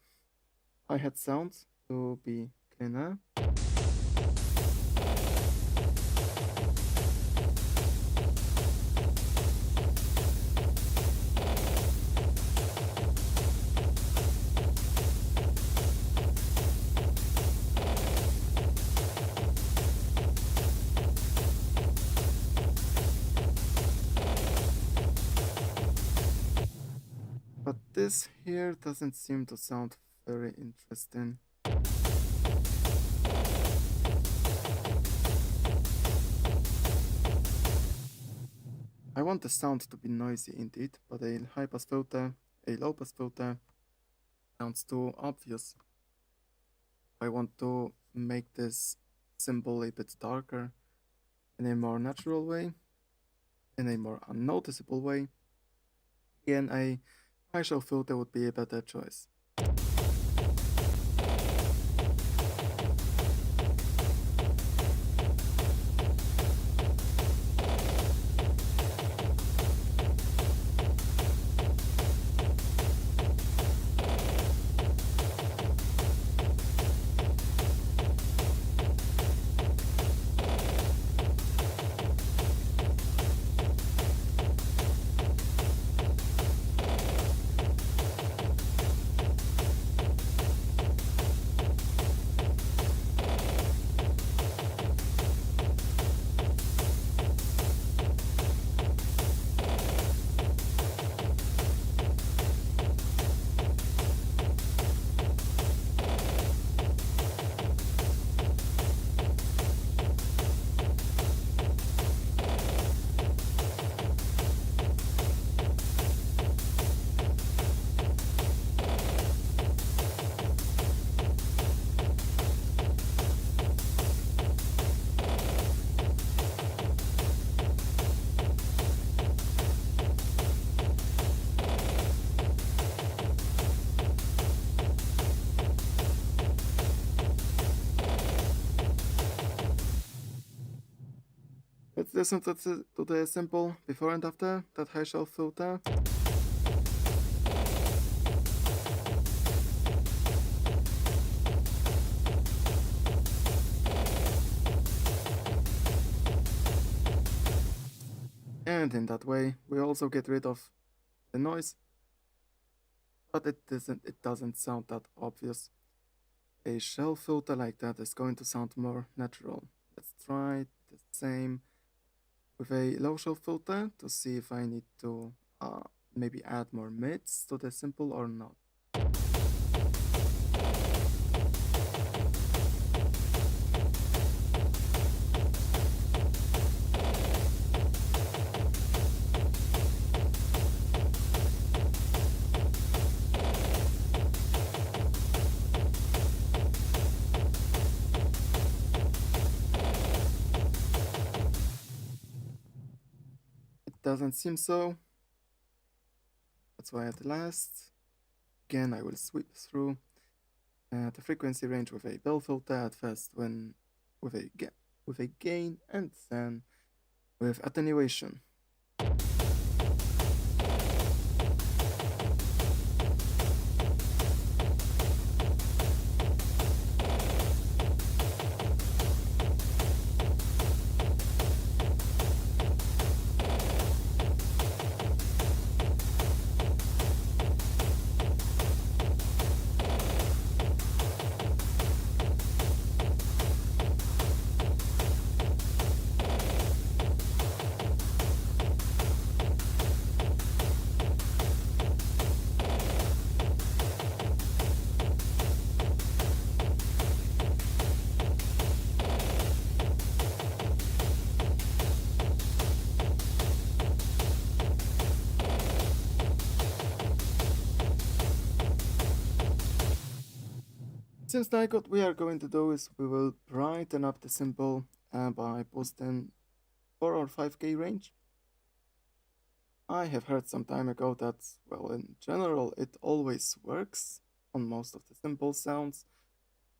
Speaker 1: hi-hat sound to be cleaner. But this here doesn't seem to sound very interesting. I want the sound to be noisy indeed, but a high pass filter, a low pass filter sounds too obvious. I want to make this symbol a bit darker in a more natural way, in a more unnoticeable way. Again, a high show filter would be a better choice. listen to the sample before and after that high shelf filter. And in that way, we also get rid of the noise, but it doesn't sound that obvious. A shelf filter like that is going to sound more natural. Let's try the same with a low shelf filter to see if I need to maybe add more mids to the sample or not. Doesn't seem so. That's why at last, again, I will sweep through the frequency range with a bell filter at first, when with a gain, and then with attenuation. Seems like what we are going to do is we will brighten up the symbol by boosting 4 or 5K range. I have heard some time ago that, well, in general, it always works on most of the simple sounds.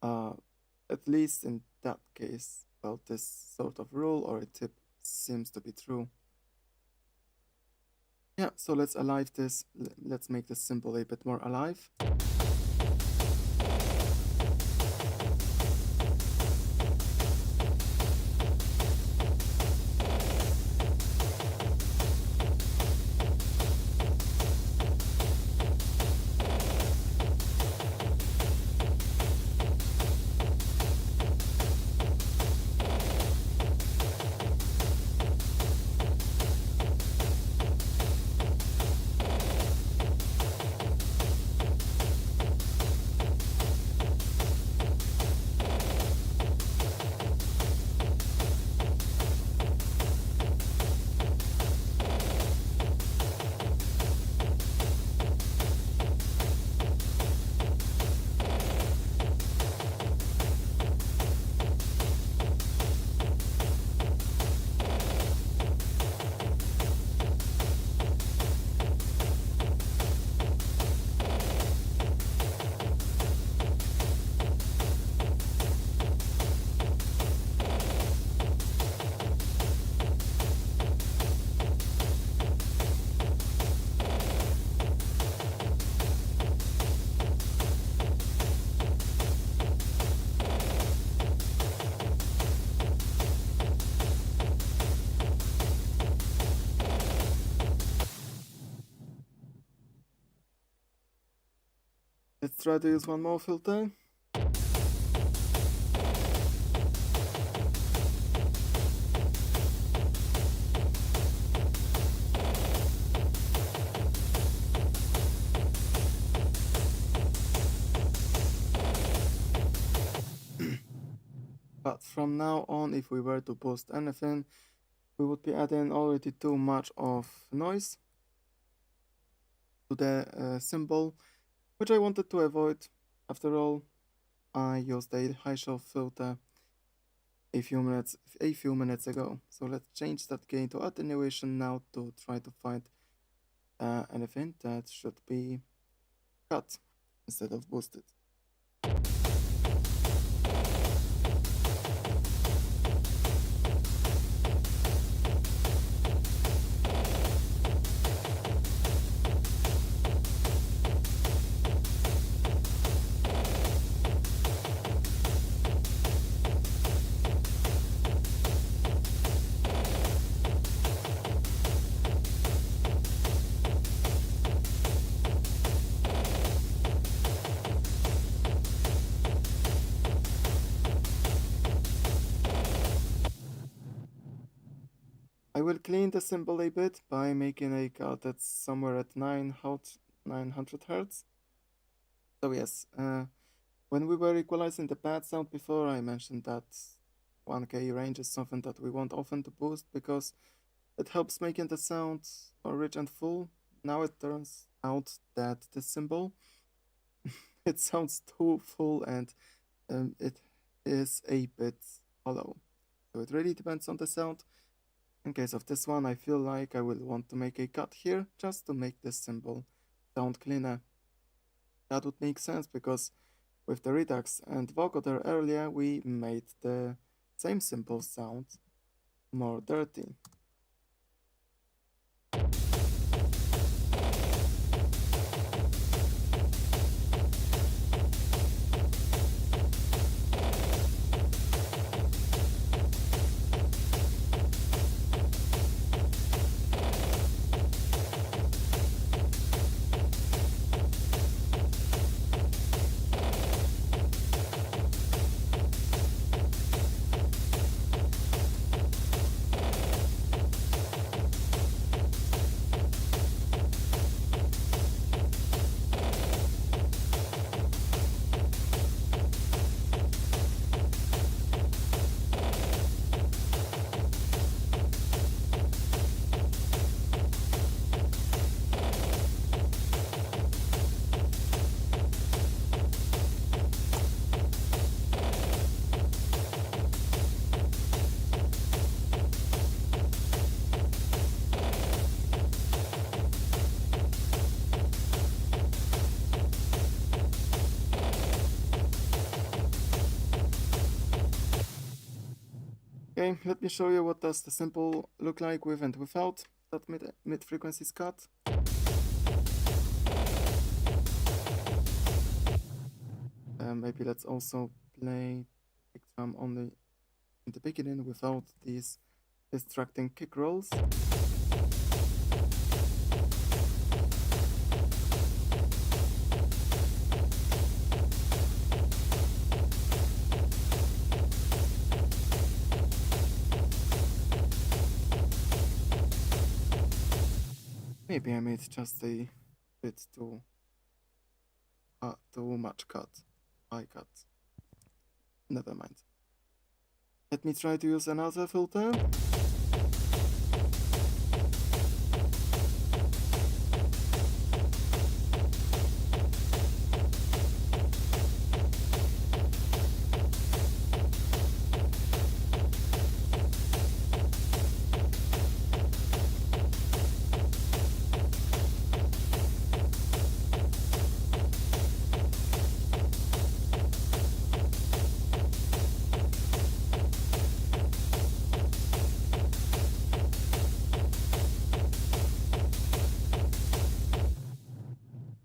Speaker 1: At least in that case, well, this sort of rule or a tip seems to be true. Yeah, so let's alive this. Let's make this symbol a bit more alive. Let's try to use one more filter. But from now on, if we were to post anything, we would be adding already too much of noise to the symbol, which I wanted to avoid. After all, I used a high shelf filter a few minutes ago. So let's change that gain to attenuation now to try to find anything that should be cut instead of boosted. will clean the symbol a bit by making a cut that's somewhere at 900 Hz. So yes, when we were equalizing the pad sound before, I mentioned that 1K range is something that we want often to boost because it helps making the sound more rich and full. Now it turns out that the symbol it sounds too full and it is a bit hollow. So it really depends on the sound. In case of this one, I feel like I will want to make a cut here just to make this symbol sound cleaner. That would make sense because with the Redux and vocoder earlier, we made the same symbol sound more dirty. Okay, let me show you what does the symbol look like with and without that mid-frequencies cut. Maybe let's also play kick drum only in the beginning without these distracting kick rolls. Maybe I made just a bit too much cut. I cut. Never mind. Let me try to use another filter.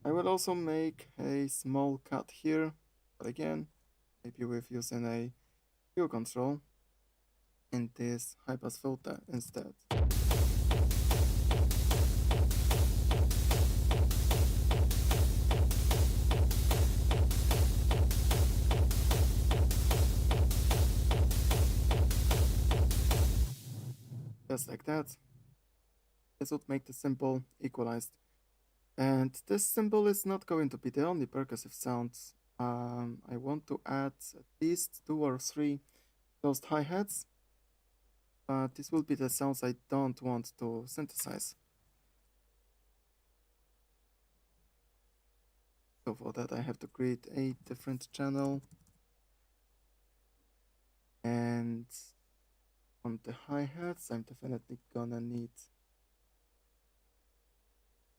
Speaker 1: I will also make a small cut here, but again, maybe with using a Q control in this high pass filter instead. Just like that. This would make the symbol equalized. And this symbol is not going to be the only percussive sound. I want to add at least 2 or 3 closed hi-hats, but this will be the sounds I don't want to synthesize. So for that I have to create a different channel. And on the hi-hats I'm definitely gonna need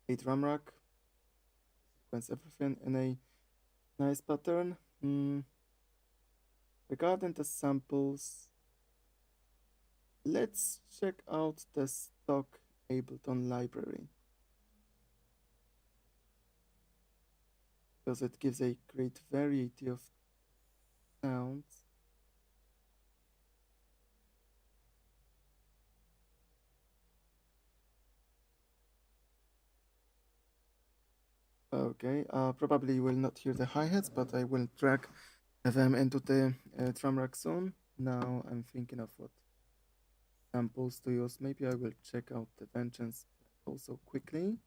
Speaker 1: a drum rack. Sequence everything in a nice pattern. Regarding the samples, let's check out the stock Ableton library, because it gives a great variety of sounds. Okay, probably you will not hear the hi-hats, but I will drag them into the drum rack soon. Now I'm thinking of what samples to use. Maybe I will check out the Vengeance also quickly.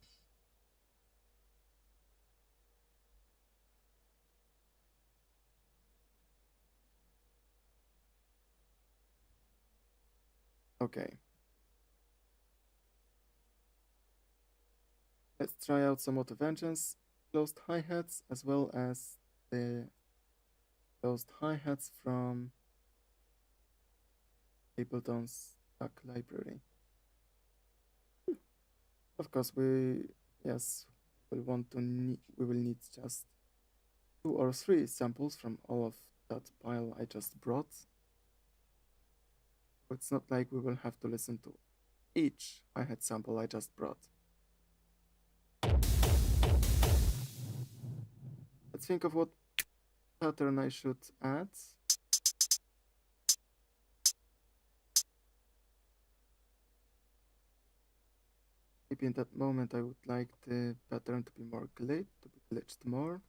Speaker 1: Okay. Let's try out some of the Vengeance closed hi-hats as well as the closed hi-hats from Ableton's stock library. Of course, we will need just 2 or 3 samples from all of that pile I just brought. It's not like we will have to listen to each hi-hat sample I just brought. Let's think of what pattern I should add. Maybe in that moment I would like the pattern to be more glitched more.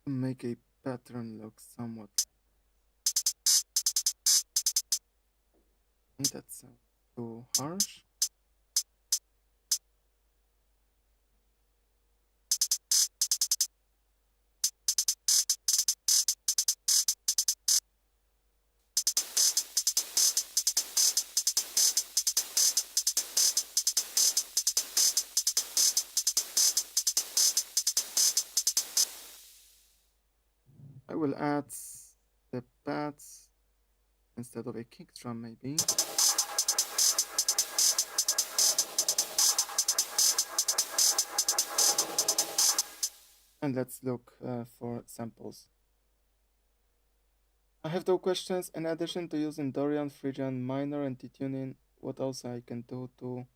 Speaker 1: To make a pattern look somewhat. That sounds too harsh. I will add the pads instead of a kick drum maybe. And let's look for samples. I have two questions. In addition to using Dorian, Phrygian, minor, and detuning, what else I can do to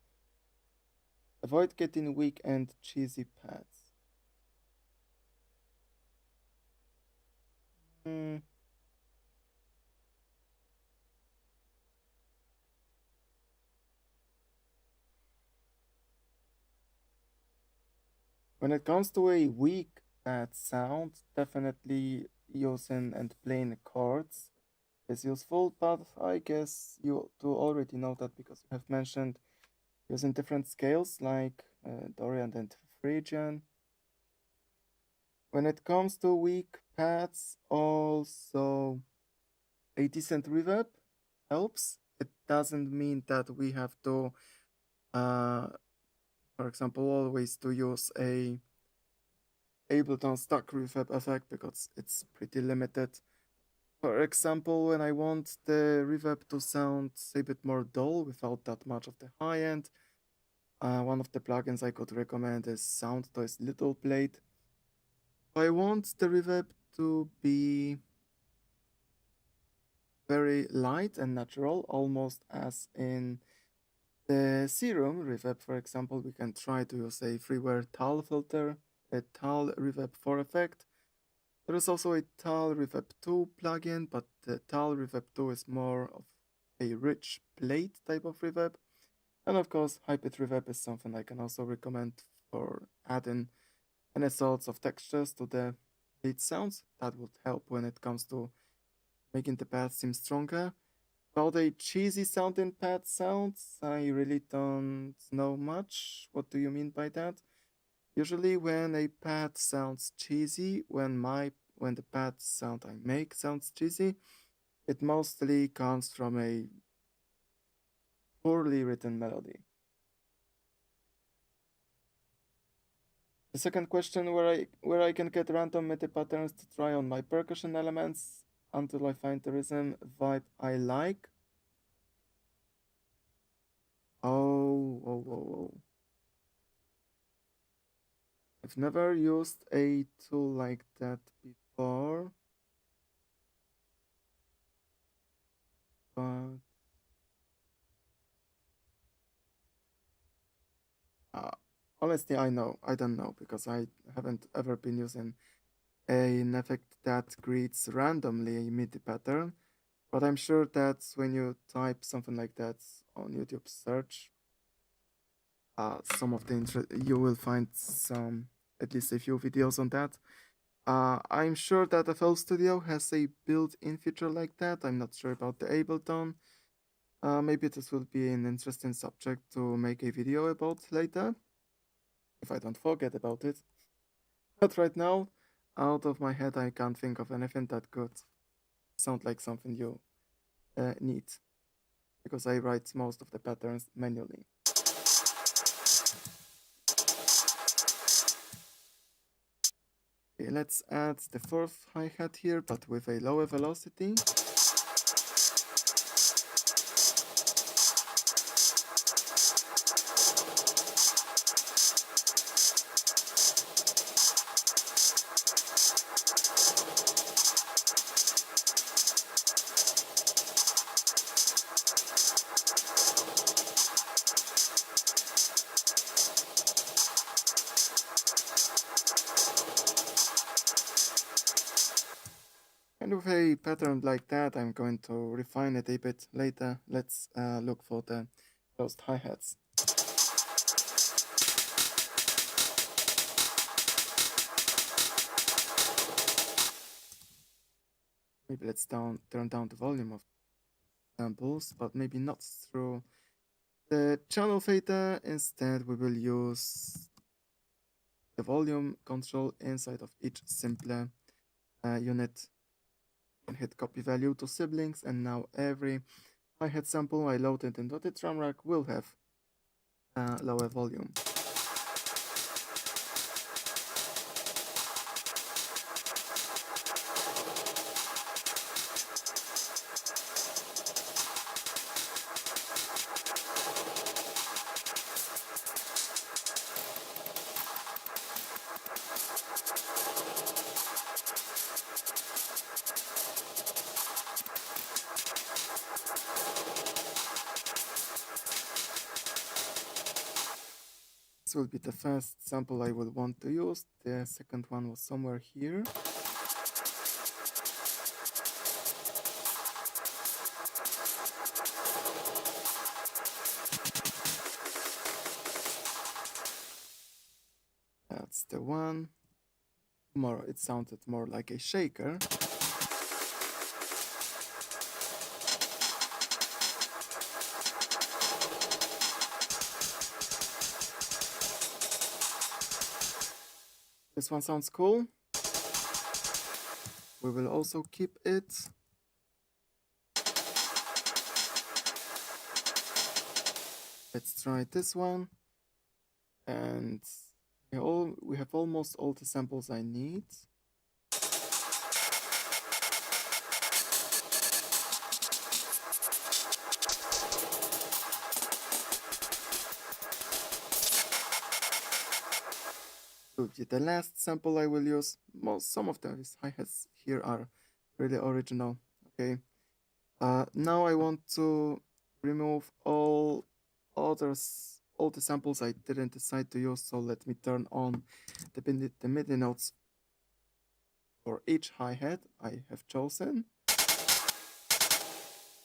Speaker 1: avoid getting weak and cheesy pads? Hmm. When it comes to a weak pad sound, definitely using and playing chords is useful, but I guess you do already know that because you have mentioned using different scales like Dorian and Phrygian. When it comes to weak pads, also a decent reverb helps. It doesn't mean that we have to, for example, always to use a Ableton stock reverb effect because it's pretty limited. For example, when I want the reverb to sound a bit more dull without that much of the high end, one of the plugins I could recommend is Soundtoys Little Blade. I want the reverb to be very light and natural, almost as in the Serum reverb, for example. We can try to use a freeware Tal filter, a Tal Reverb 4 effect. There is also a Tal Reverb 2 plugin, but the Tal Reverb 2 is more of a rich plate type of reverb. And of course, high-pitch reverb is something I can also recommend for adding any sorts of textures to the lead sounds. That would help when it comes to making the pads seem stronger. About a cheesy sounding pad sounds, I really don't know much. What do you mean by that? Usually when a pad sounds cheesy, when the pad sound I make sounds cheesy, it mostly comes from a poorly written melody. The second question, where I can get random MIDI patterns to try on my percussion elements until I find the rhythm vibe I like. Oh. I've never used a tool like that before, but Honestly, I don't know because I haven't ever been using an effect that creates randomly a MIDI pattern. But I'm sure that when you type something like that on YouTube search, some of the you will find some, at least a few videos on that. I'm sure that FL Studio has a built-in feature like that. I'm not sure about the Ableton. Maybe this will be an interesting subject to make a video about later, if I don't forget about it. But right now, out of my head, I can't think of anything that could sound like something you need, because I write most of the patterns manually. Okay, let's add the fourth hi-hat here, but with a lower velocity. And with a pattern like that, I'm going to refine it a bit later. Let's look for the closed hi-hats. Maybe let's turn down the volume of samples, but maybe not through the channel fader. Instead, we will use the volume control inside of each simpler unit. And hit copy value to siblings, and now every hi-hat sample I loaded into the drum rack will have lower volume. This will be the first sample I will want to use. The second one was somewhere here. That's the one. It sounded more like a shaker. This one sounds cool. We will also keep it. Let's try this one. And we have almost all the samples I need. The last sample I will use. Some of these hi-hats here are really original. Okay. Now I want to remove all the samples I didn't decide to use. So let me turn on the MIDI notes for each hi-hat I have chosen.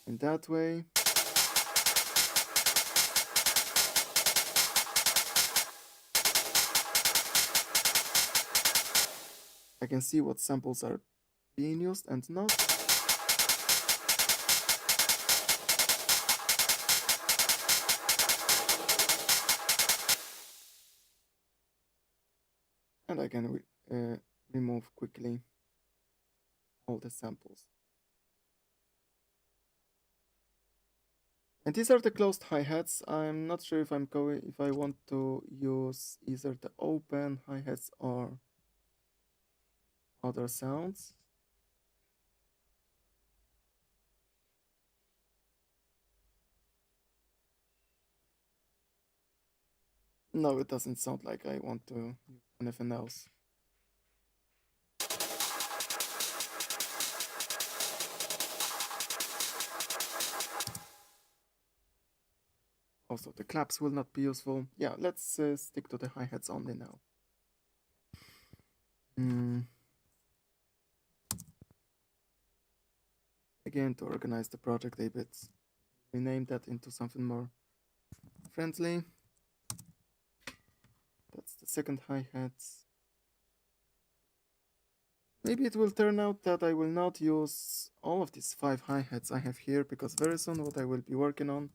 Speaker 1: In that way. I can see what samples are being used and not. And I can remove quickly all the samples. And these are the closed hi-hats. I'm not sure if I want to use either the open hi-hats or other sounds. No, it doesn't sound like I want to use anything else. Also, the claps will not be useful. Yeah, let's stick to the hi-hats only now. Again, to organize the project a bit, rename that into something more friendly. That's the second hi-hat. Maybe it will turn out that I will not use all of these 5 hi-hats I have here, because very soon what I will be working on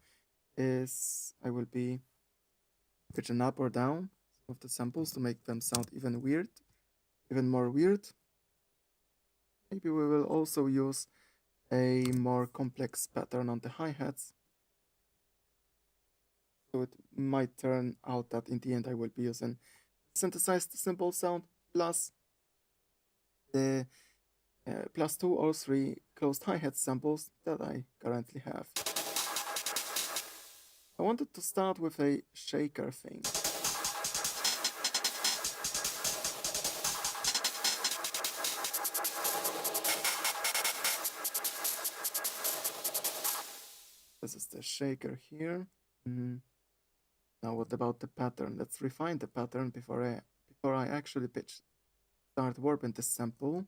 Speaker 1: is I will be pitching up or down some of the samples to make them sound even more weird. Maybe we will also use a more complex pattern on the hi-hats. So it might turn out that in the end I will be using synthesized simple sound plus the plus 2 or 3 closed hi-hat samples that I currently have. I wanted to start with a shaker thing. This is the shaker here. Now what about the pattern? Let's refine the pattern before I actually start warping the sample.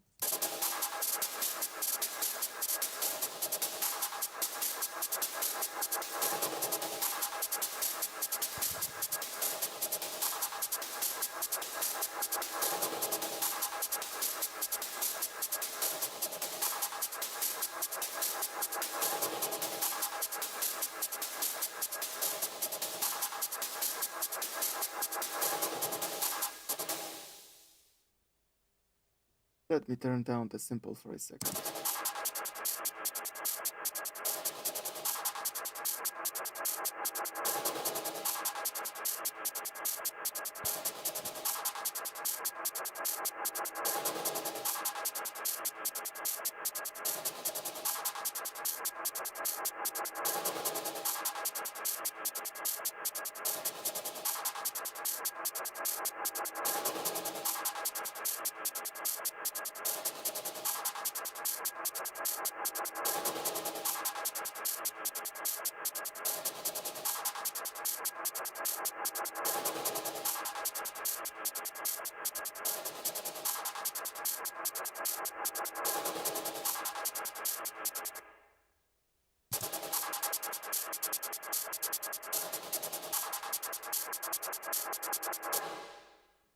Speaker 1: Let me turn down the simple for a second.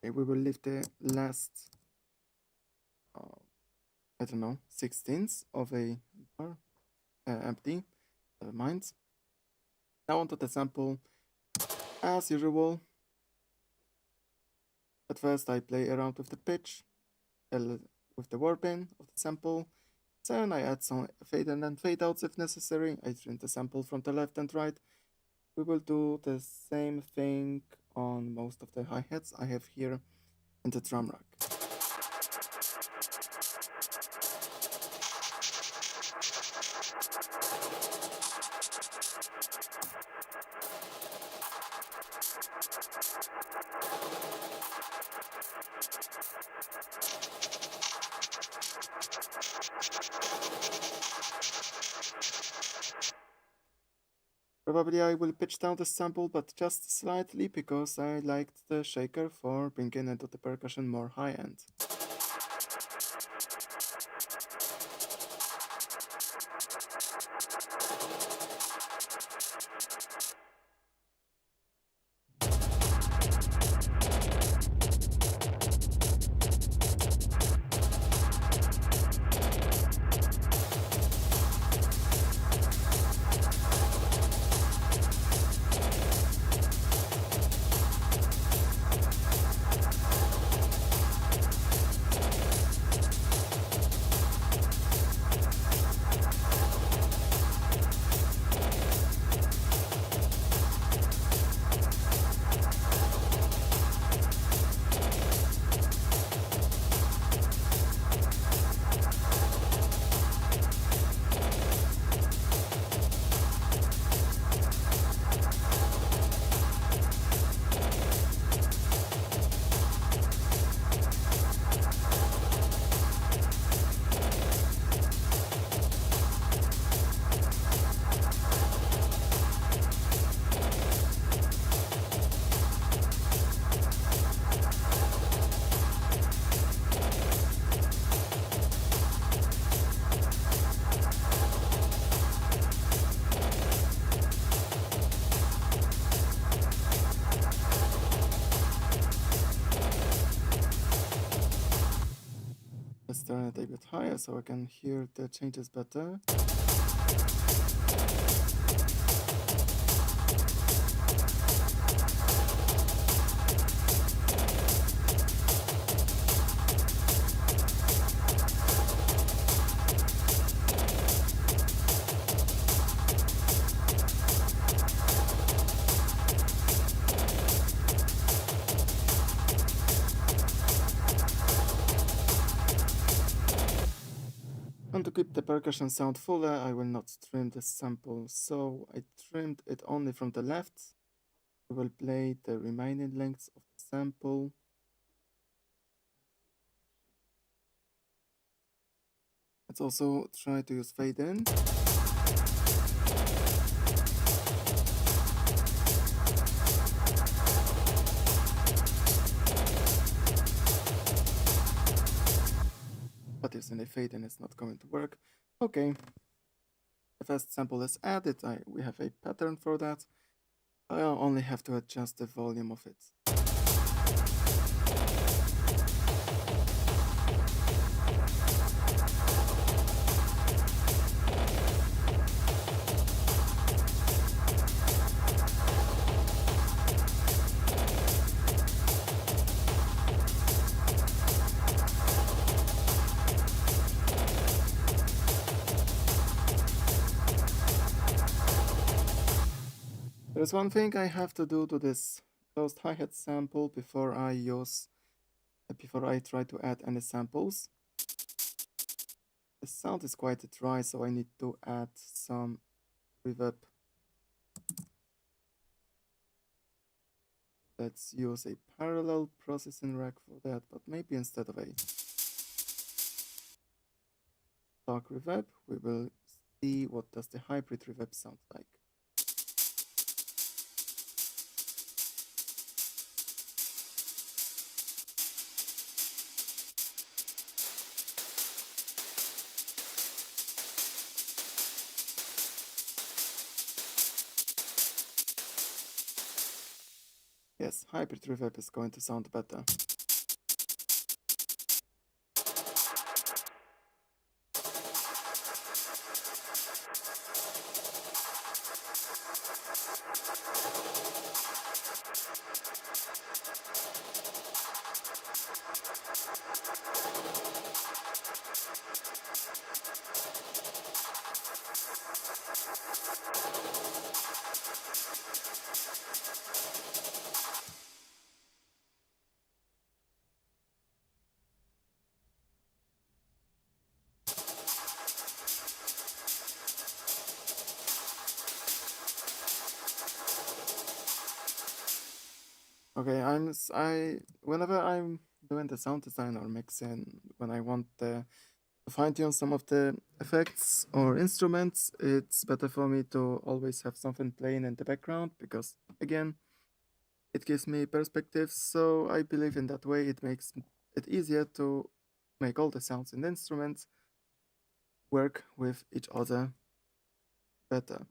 Speaker 1: Okay, we will leave the last, I don't know, 16ths of a bar empty. Never mind. Now onto the sample. As usual, at first I play around with the pitch, with the warping of the sample. Then I add some fade in and fade outs if necessary. I trim the sample from the left and right. We will do the same thing on most of the hi-hats I have here in the drum rack. Probably I will pitch down the sample, but just slightly, because I liked the shaker for bringing into the percussion more high-end. turn it a bit higher so I can hear the changes better. And to keep the percussion sound fuller, I will not trim the sample, so I trimmed it only from the left. We will play the remaining lengths of the sample. Let's also try to use fade in. But using a fade in is not going to work. Okay. The first sample is added. We have a pattern for that. I only have to adjust the volume of it. There's one thing I have to do to this closed hi-hat sample before I try to add any samples. The sound is quite dry, so I need to add some reverb. Let's use a parallel processing rack for that, but maybe instead of a stock reverb, we will see what does the hybrid reverb sound like. Yes, hybrid reverb is going to sound better. Okay, whenever I'm doing the sound design or mixing, when I want to fine-tune some of the effects or instruments, it's better for me to always have something playing in the background because, again, it gives me perspective. So I believe in that way it makes it easier to make all the sounds and instruments work with each other better.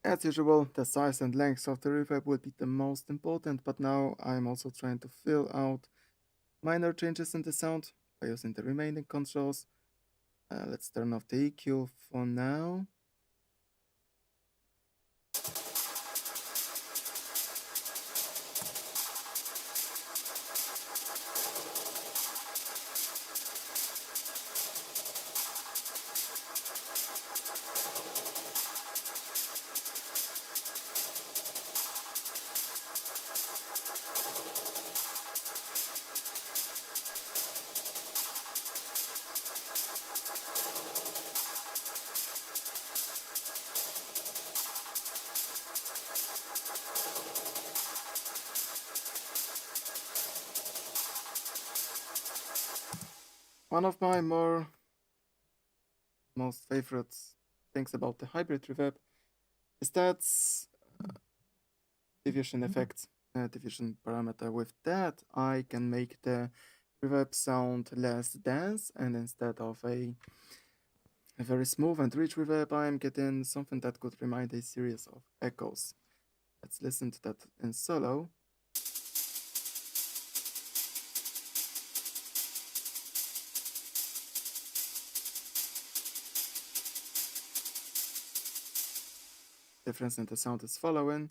Speaker 1: As usual, the size and length of the reverb will be the most important, but now I'm also trying to fill out minor changes in the sound by using the remaining controls. Let's turn off the EQ for now. One of my most favorite things about the hybrid reverb is that diffusion effect, diffusion parameter. With that, I can make the reverb sound less dense, and instead of a very smooth and rich reverb, I'm getting something that could remind a series of echoes. Let's listen to that in solo. Difference in the sound is following.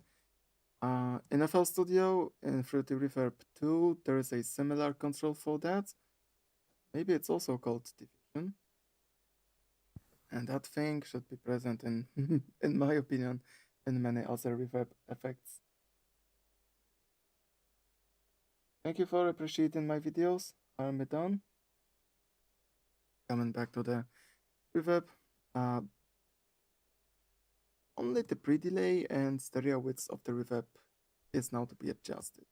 Speaker 1: In FL Studio, in Fruity Reverb 2, there is a similar control for that. Maybe it's also called diffusion. And that thing should be present in, in my opinion, in many other reverb effects. Thank you for appreciating my videos. I'm done. Coming back to the reverb. Only the pre-delay and stereo width of the reverb is now to be adjusted.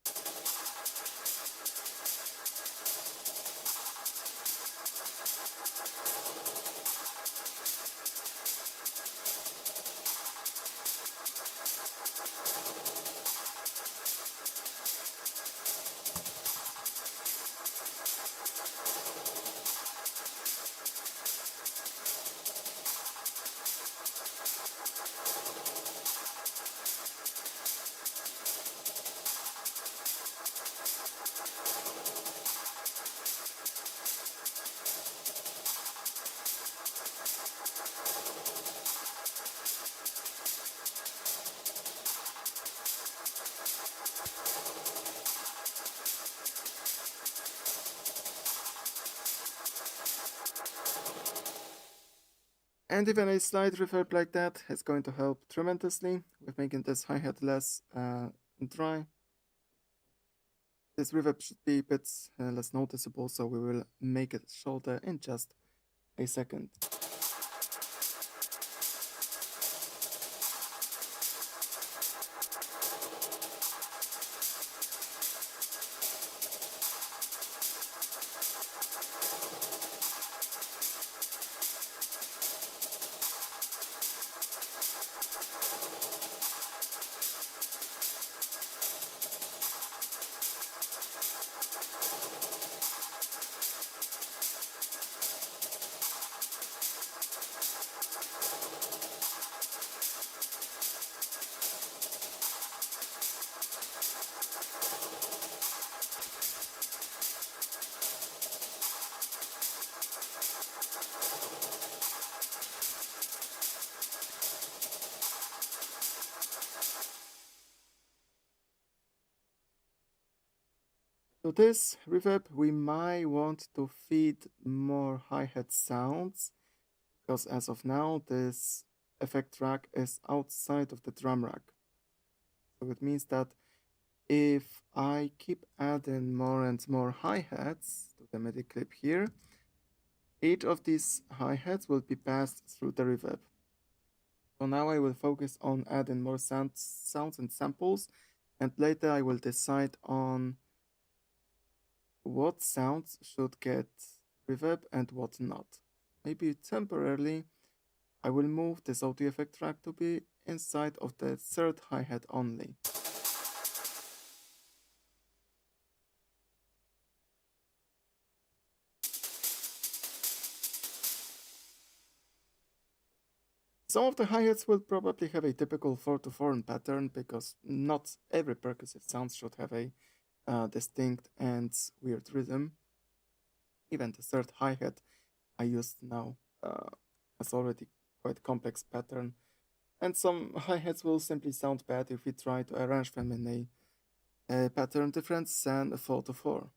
Speaker 1: And even a slight reverb like that is going to help tremendously with making this hi-hat less dry. This reverb should be a bit less noticeable, so we will make it shorter in just a second. To this reverb, we might want to feed more hi-hat sounds, because as of now, this effect rack is outside of the drum rack. So it means that if I keep adding more and more hi-hats to the MIDI clip here, each of these hi-hats will be passed through the reverb. So now I will focus on adding more sounds and samples, and later I will decide on what sounds should get reverb and what not. Maybe temporarily I will move this audio effect track to be inside of the third hi-hat only. Some of the hi-hats will probably have a typical 4-to-4 pattern because not every percussive sound should have a distinct and weird rhythm. Even the third hi-hat I used now has already quite complex pattern, and some hi-hats will simply sound bad if we try to arrange them in a pattern different than a 4-to-4.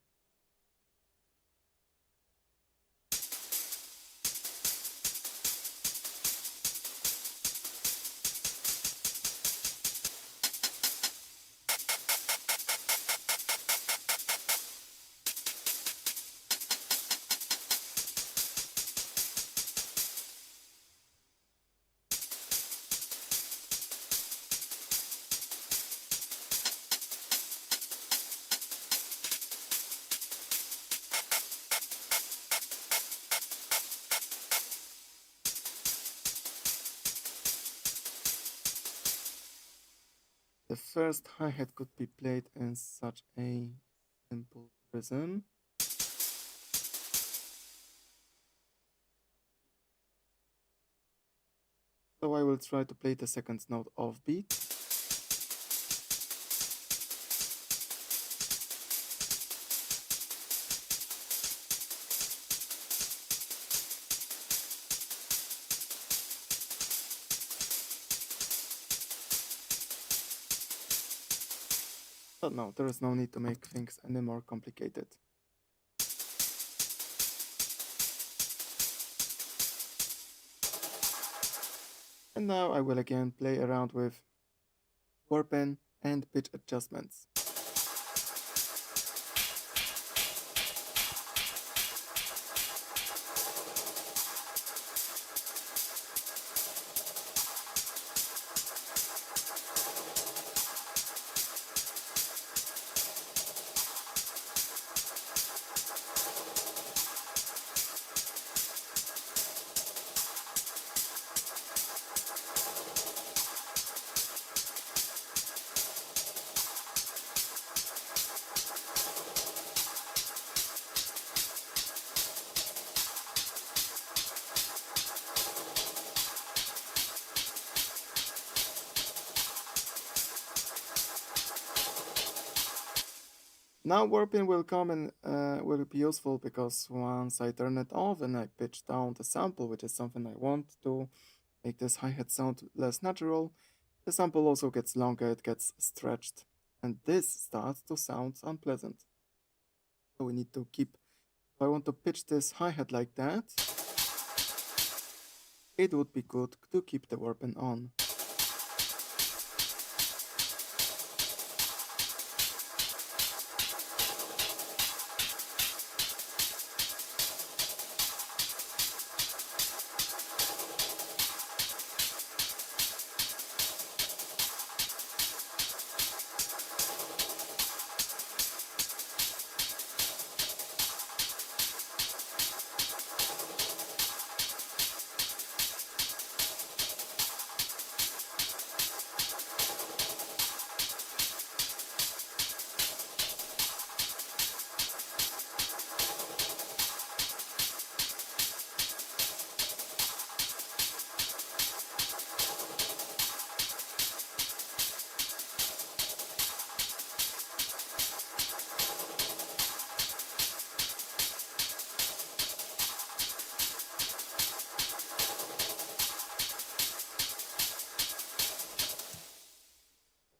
Speaker 1: The first hi-hat could be played in such a simple rhythm. So I will try to play the second note offbeat. But no, there is no need to make things any more complicated. And now I will again play around with warpen and pitch adjustments. Now warping will come and will be useful because once I turn it off and I pitch down the sample, which is something I want to make this hi-hat sound less natural, the sample also gets longer, it gets stretched, and this starts to sound unpleasant. So we need to keep, if I want to pitch this hi-hat like that, it would be good to keep the warping on.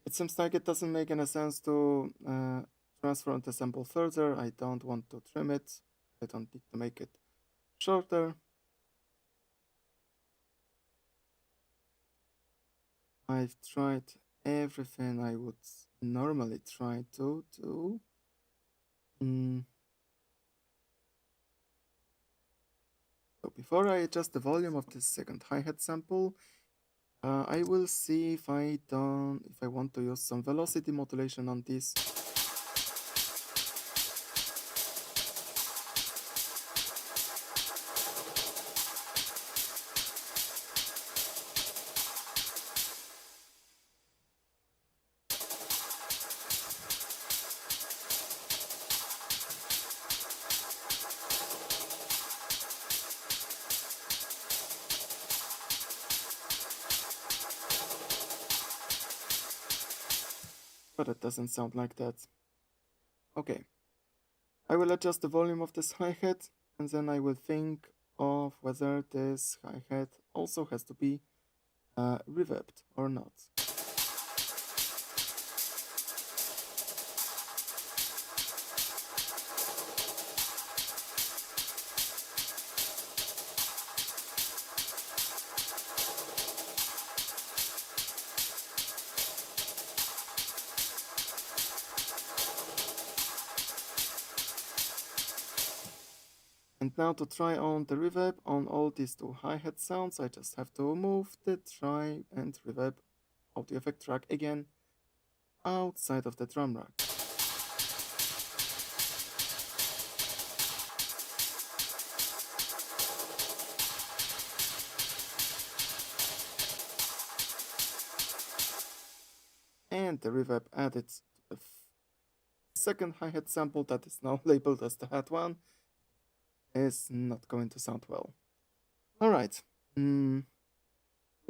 Speaker 1: It seems like it doesn't make any sense to transfer the sample further. I don't want to trim it. I don't need to make it shorter. I've tried everything I would normally try to do. So before I adjust the volume of this second hi-hat sample, I will see if I want to use some velocity modulation on this. but it doesn't sound like that. Okay. I will adjust the volume of this hi-hat, and then I will think of whether this hi-hat also has to be reverbed or not. And now to try on the reverb on all these two hi-hat sounds, I just have to move the try and reverb audio effect track again outside of the drum rack. And the reverb added to the second hi-hat sample that is now labeled as the hat one is not going to sound well. Alright, we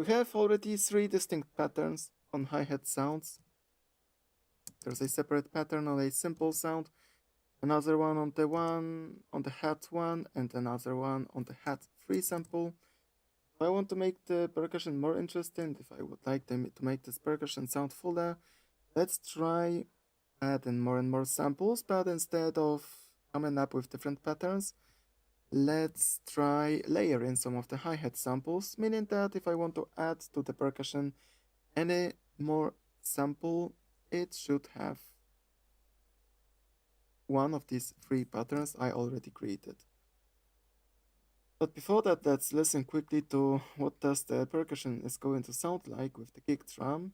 Speaker 1: have already 3 distinct patterns on hi-hat sounds. There's a separate pattern on a simple sound, another one on the hat one, and another one on the hat 3 sample. If I want to make the percussion more interesting, if I would like to make this percussion sound fuller, let's try adding more and more samples, but instead of coming up with different patterns, let's try layering some of the hi-hat samples, meaning that if I want to add to the percussion any more sample, it should have one of these 3 patterns I already created. But before that, let's listen quickly to what does the percussion is going to sound like with the kick drum.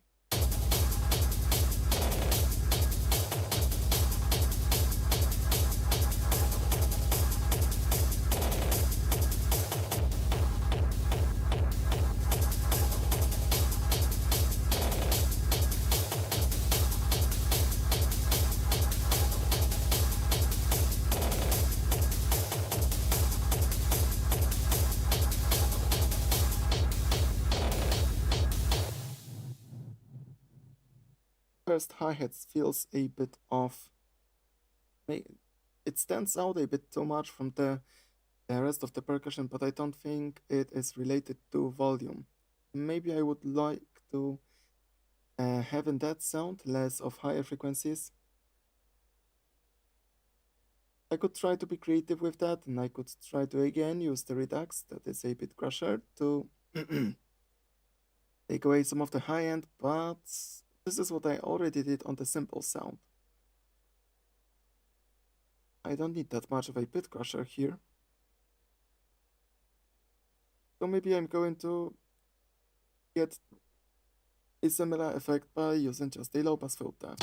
Speaker 1: First hi-hat feels a bit off. It stands out a bit too much from the rest of the percussion, but I don't think it is related to volume. Maybe I would like to have in that sound less of higher frequencies. I could try to be creative with that, and I could try to again use the redux, that is a bit crusher, to take away some of the high end, but this is what I already did on the simple sound. I don't need that much of a bit crusher here. So maybe I'm going to get a similar effect by using just a low pass filter.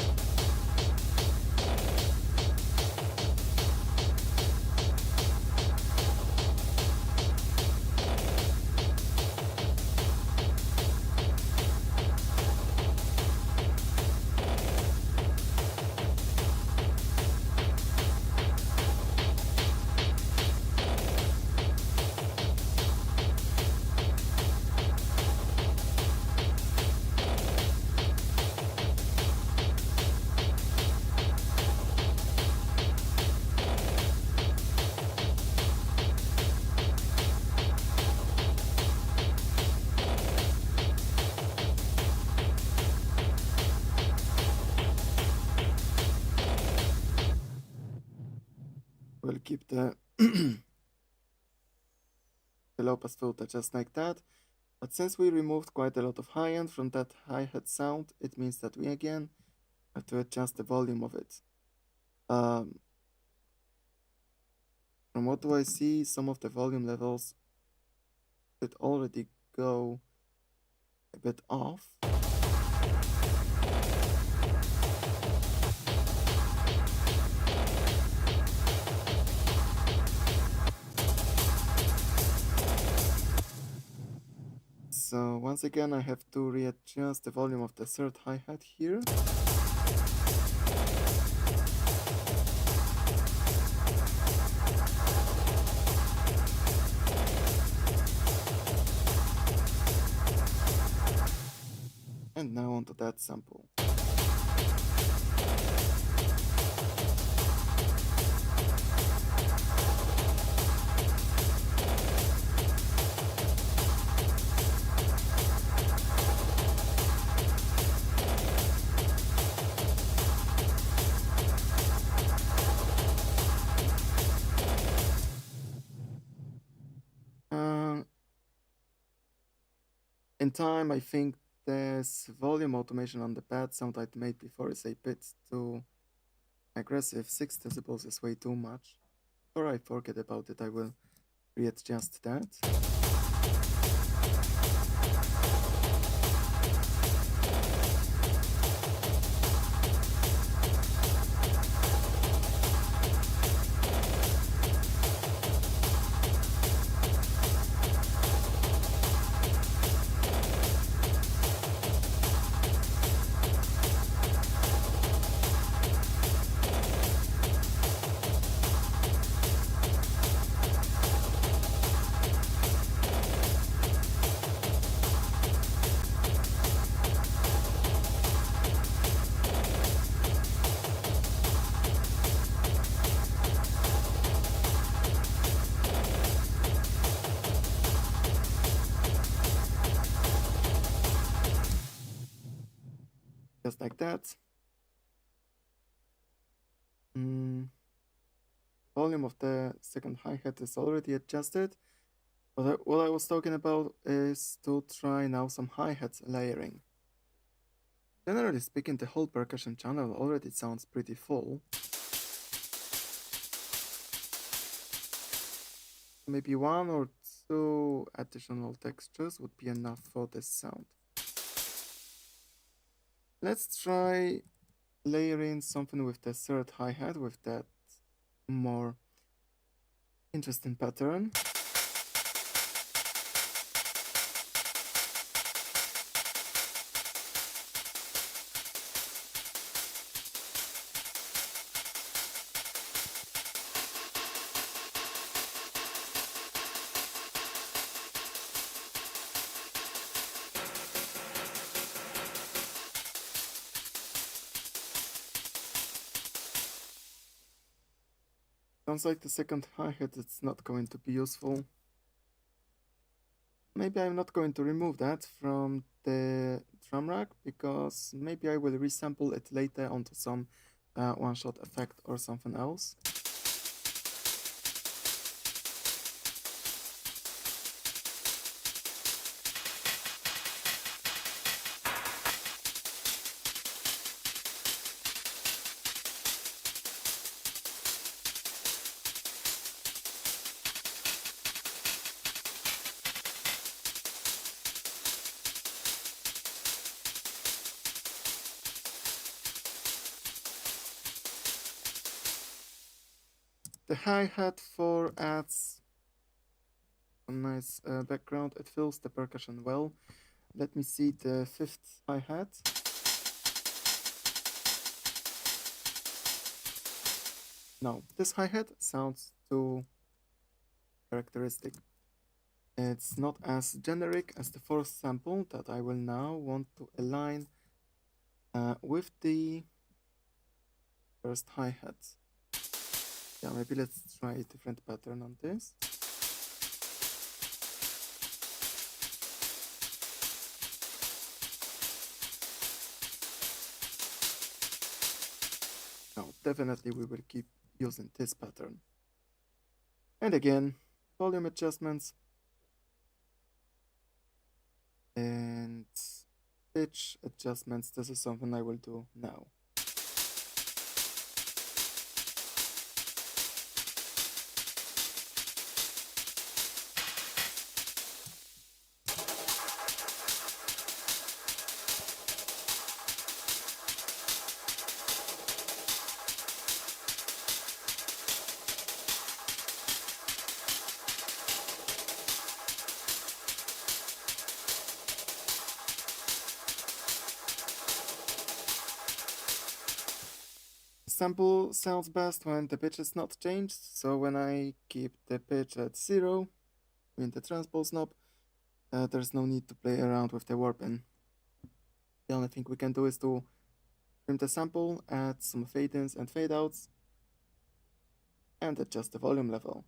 Speaker 1: We'll keep the low pass filter just like that. But since we removed quite a lot of high end from that hi-hat sound, it means that we again have to adjust the volume of it. From what do I see, some of the volume levels could already go a bit off. So once again, I have to readjust the volume of the third hi-hat here. And now onto that sample. In time, I think this volume automation on the pad sound I made before is a bit too aggressive. 6 decibels is way too much. Before I forget about it, I will readjust that. Just like that. Volume of the second hi-hat is already adjusted. What I was talking about is to try now some hi-hat layering. Generally speaking, the whole percussion channel already sounds pretty full. Maybe 1 or 2 additional textures would be enough for this sound. Let's try layering something with the third hi-hat with that more interesting pattern. Sounds like the second hi-hat is not going to be useful. Maybe I'm not going to remove that from the drum rack because maybe I will resample it later onto some one-shot effect or something else. The hi-hat 4 adds a nice background. It fills the percussion well. Let me see the 5th hi-hat. No, this hi-hat sounds too characteristic. It's not as generic as the 4th sample that I will now want to align with the first hi-hat. Yeah, maybe let's try a different pattern on this. No, definitely we will keep using this pattern. And again, volume adjustments and pitch adjustments. This is something I will do now. Sample sounds best when the pitch is not changed, so when I keep the pitch at 0 in the transpose knob, there's no need to play around with the warping. The only thing we can do is to trim the sample, add some fade-ins and fade-outs, and adjust the volume level.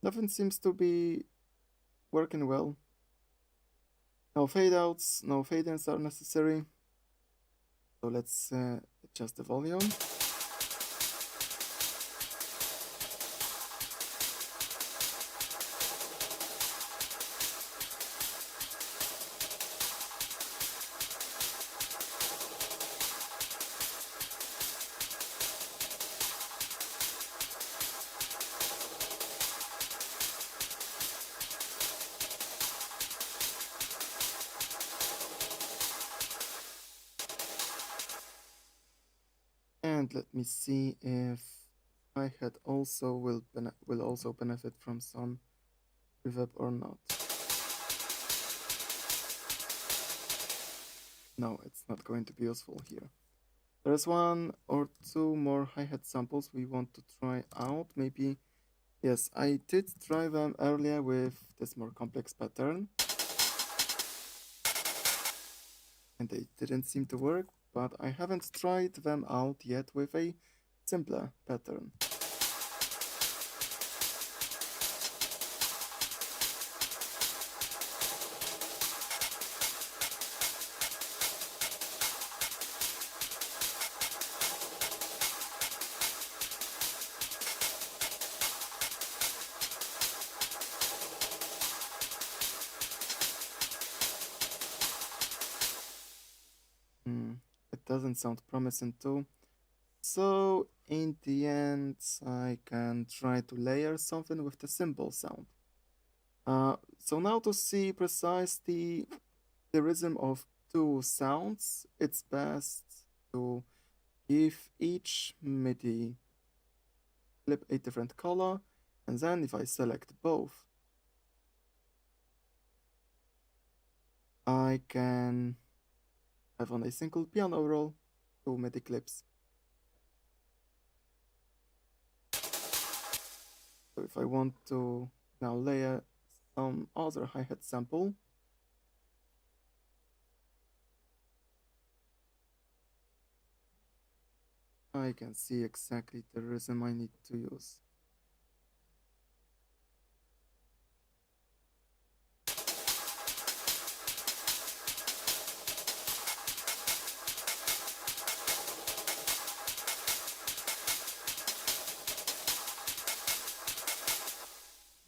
Speaker 1: Nothing seems to be working well. No fade outs, no fade ins are necessary. So let's adjust the volume. And let me see if hi-hat also will also benefit from some reverb or not. No, it's not going to be useful here. There's one or two more hi-hat samples we want to try out. Maybe, yes, I did try them earlier with this more complex pattern. And they didn't seem to work, but I haven't tried them out yet with a simpler pattern. It doesn't sound promising too. So in the end, I can try to layer something with the cymbal sound. So now to see precisely the rhythm of two sounds, it's best to give each MIDI clip a different color, and then if I select both, I can have on a single piano roll two MIDI clips. So if I want to now layer some other hi-hat sample, I can see exactly the rhythm I need to use.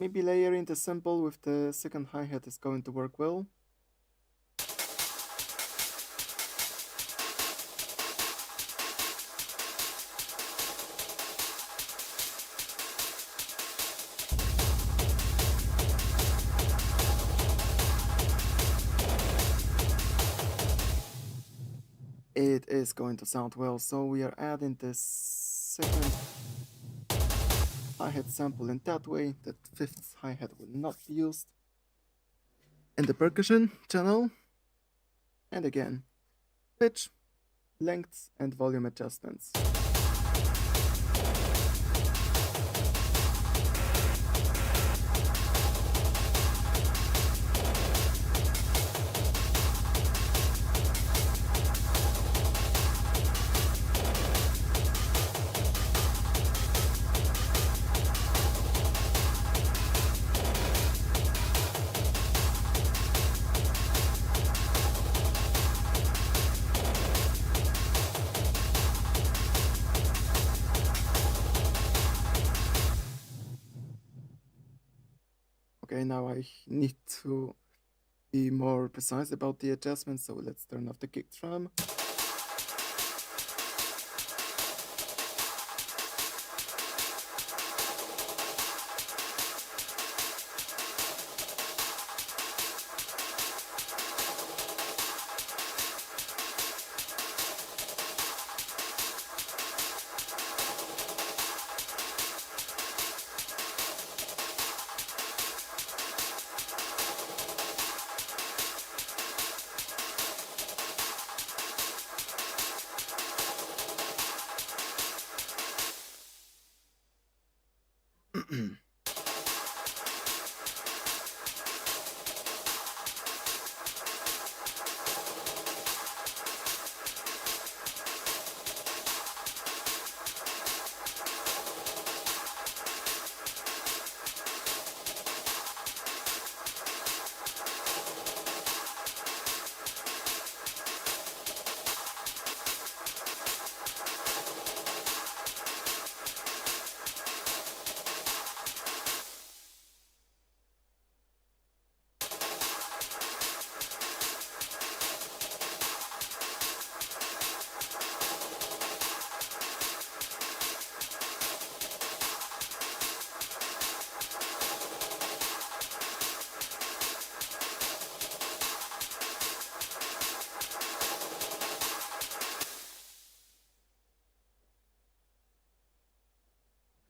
Speaker 1: Maybe layering the sample with the second hi-hat is going to work well. It is going to sound well, so we are adding this second hi-hat sample in that way. That fifth hi-hat will not be used. In the percussion channel, and again, pitch, lengths, and volume adjustments. Okay, now I need to be more precise about the adjustments, so let's turn off the kick drum.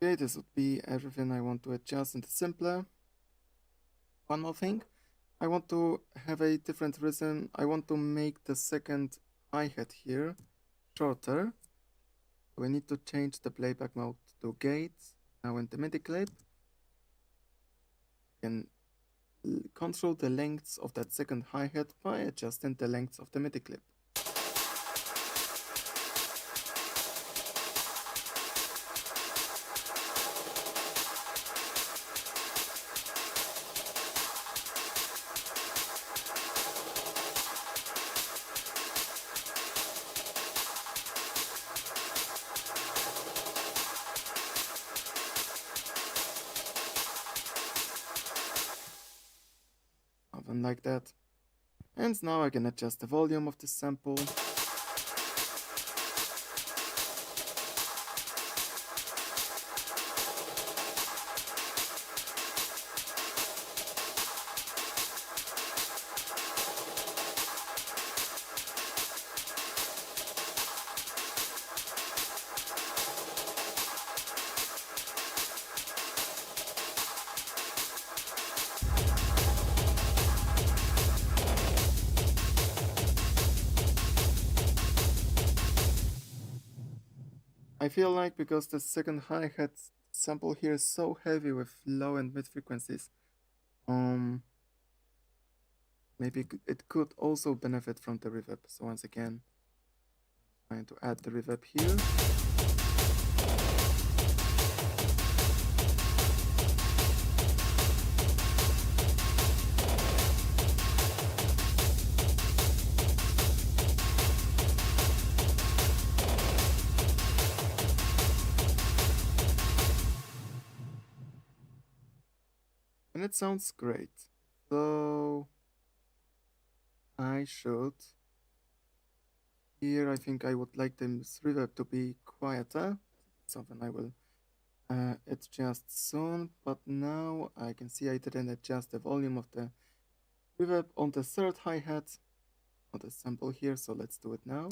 Speaker 1: Okay, this would be everything I want to adjust in the sampler. One more thing, I want to have a different rhythm. I want to make the second hi-hat here shorter. We need to change the playback mode to gate. Now in the MIDI clip, you can control the lengths of that second hi-hat by adjusting the lengths of the MIDI clip. Something like that. And now I can adjust the volume of the sample. I feel like because the second hi-hat sample here is so heavy with low and mid frequencies, maybe it could also benefit from the reverb. So once again, trying to add the reverb here. And it sounds great. So I should, here I think I would like this reverb to be quieter. Something I will adjust soon, but now I can see I didn't adjust the volume of the reverb on the third hi-hat on the sample here, so let's do it now.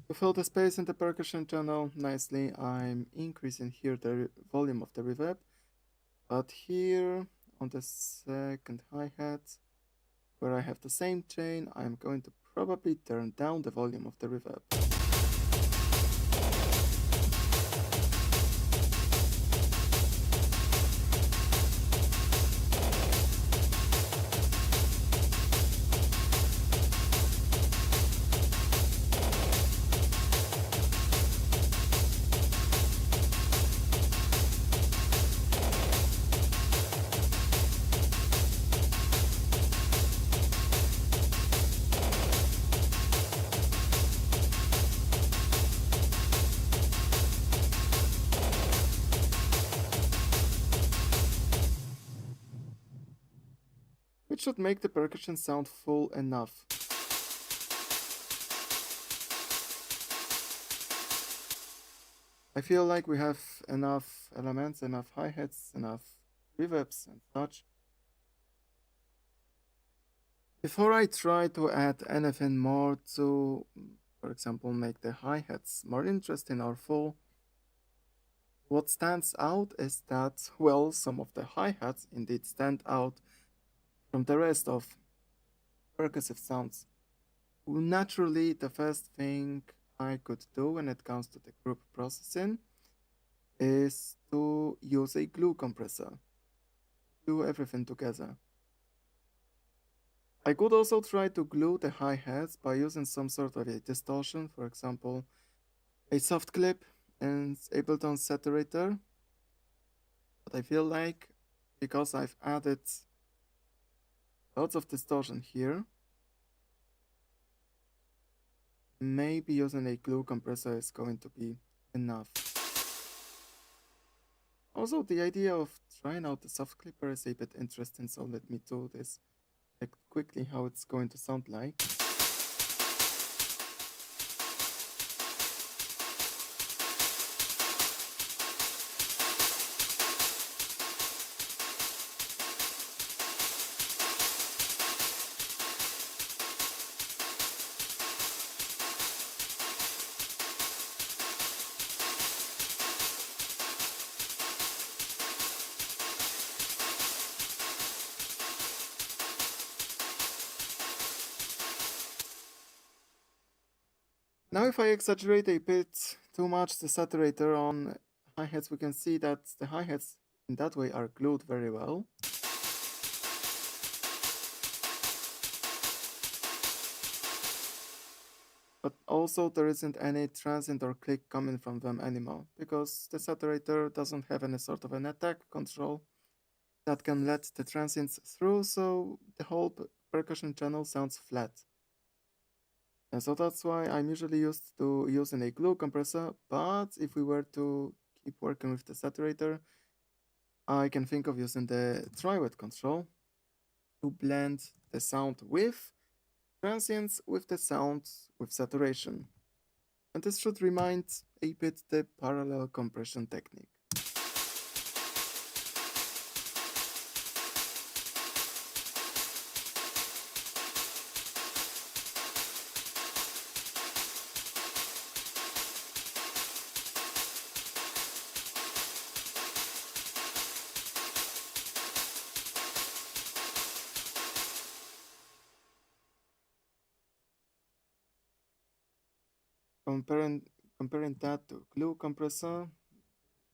Speaker 1: To fill the space in the percussion channel nicely, I'm increasing here the volume of the reverb, but here on the second hi-hat, where I have the same chain, I'm going to probably turn down the volume of the reverb. Which should make the percussion sound full enough. I feel like we have enough elements, enough hi-hats, enough reverbs and such. Before I try to add anything more to, for example, make the hi-hats more interesting or full, what stands out is that, well, some of the hi-hats indeed stand out from the rest of percussive sounds. Naturally, the first thing I could do when it comes to the group processing is to use a glue compressor, glue everything together. I could also try to glue the hi-hats by using some sort of a distortion, for example, a soft clip and Ableton saturator. But I feel like because I've added lots of distortion here, maybe using a glue compressor is going to be enough. Also, the idea of trying out the soft clipper is a bit interesting, so let me do this. Check quickly how it's going to sound like. Now if I exaggerate a bit too much the saturator on hi-hats, we can see that the hi-hats in that way are glued very well. But also there isn't any transient or click coming from them anymore, because the saturator doesn't have any sort of an attack control that can let the transients through, so the whole percussion channel sounds flat. And so that's why I'm usually used to using a glue compressor, but if we were to keep working with the saturator, I can think of using the tri-wet control to blend the sound with transients with the sound with saturation. And this should remind a bit the parallel compression technique. Comparing that to glue compressor,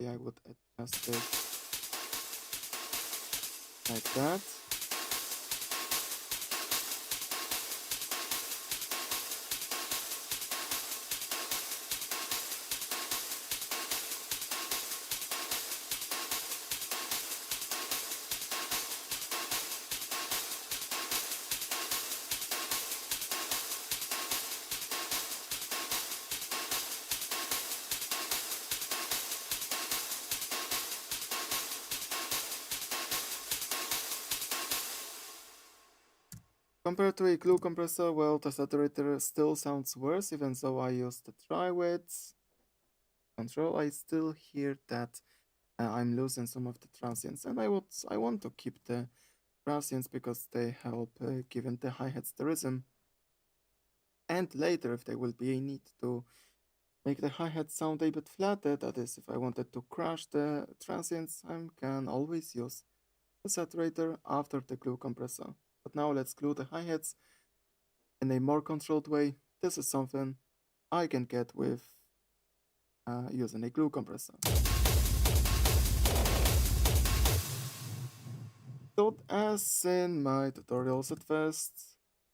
Speaker 1: I would adjust it like that. Compared to a glue compressor, well, the saturator still sounds worse, even though I use the tri-wet control. I still hear that I'm losing some of the transients, and I want to keep the transients because they help giving the hi-hats the rhythm. And later, if there will be a need to make the hi-hat sound a bit flatter, that is, if I wanted to crush the transients, I can always use the saturator after the glue compressor. But now let's glue the hi-hats in a more controlled way. This is something I can get with using a glue compressor. So as in my tutorials at first,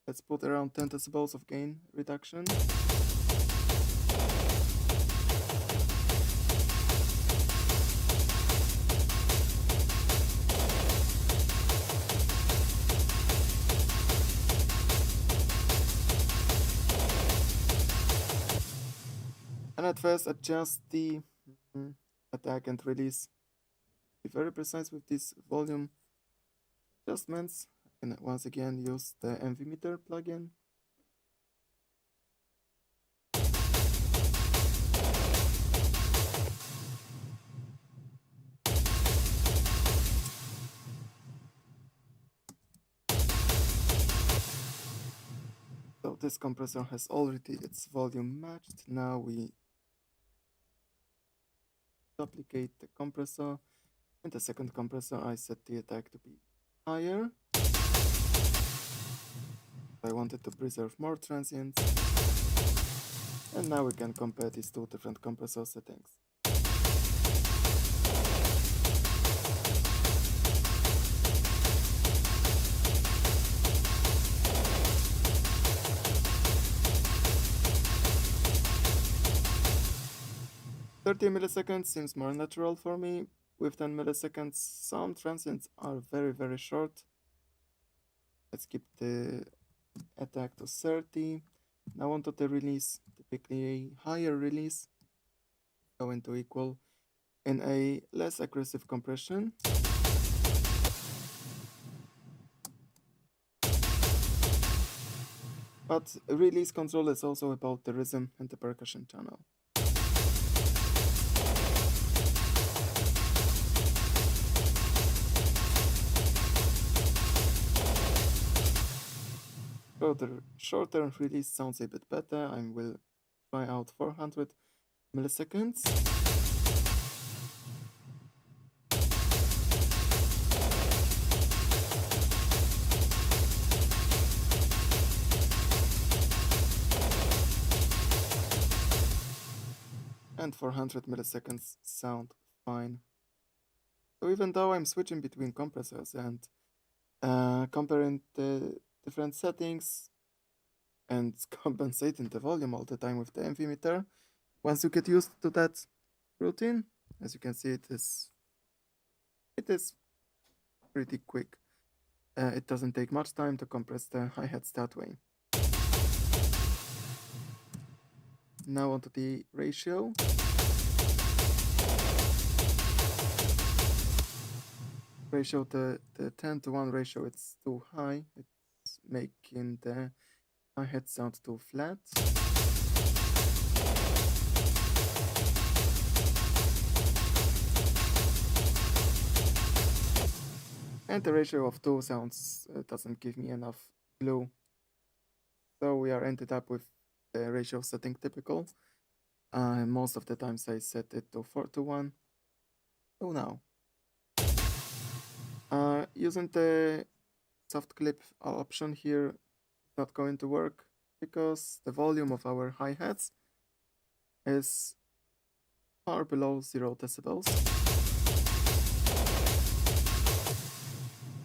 Speaker 1: let's put around 10 decibels of gain reduction. And at first adjust the attack and release. Be very precise with these volume adjustments. And once again use the MV meter plugin. So this compressor has already its volume matched. Now we duplicate the compressor. In the second compressor, I set the attack to be higher. I wanted to preserve more transients. And now we can compare these two different compressor settings. "30 milliseconds seems more natural for me. With 10 milliseconds, some transients are very, very short. Let's keep the attack to 30. Now onto the release, typically a higher release, going to equal in a less aggressive compression. But release control is also about the rhythm and the percussion channel. So the shorter release sounds a bit better. I will try out 400 milliseconds. And 400 milliseconds sound fine. So even though I'm switching between compressors and comparing the different settings and compensating the volume all the time with the MV meter, once you get used to that routine, as you can see, it is pretty quick. It doesn't take much time to compress the hi-hats that way. Now onto the ratio. The 10:1 ratio, it's too high. It's making the hi-hat sound too flat. And the ratio of 2 sounds doesn't give me enough glue. So we are ended up with the ratio setting typical. Most of the times I set it to 4:1. So now, using the soft clip option here is not going to work because the volume of our hi-hats is far below 0 decibels.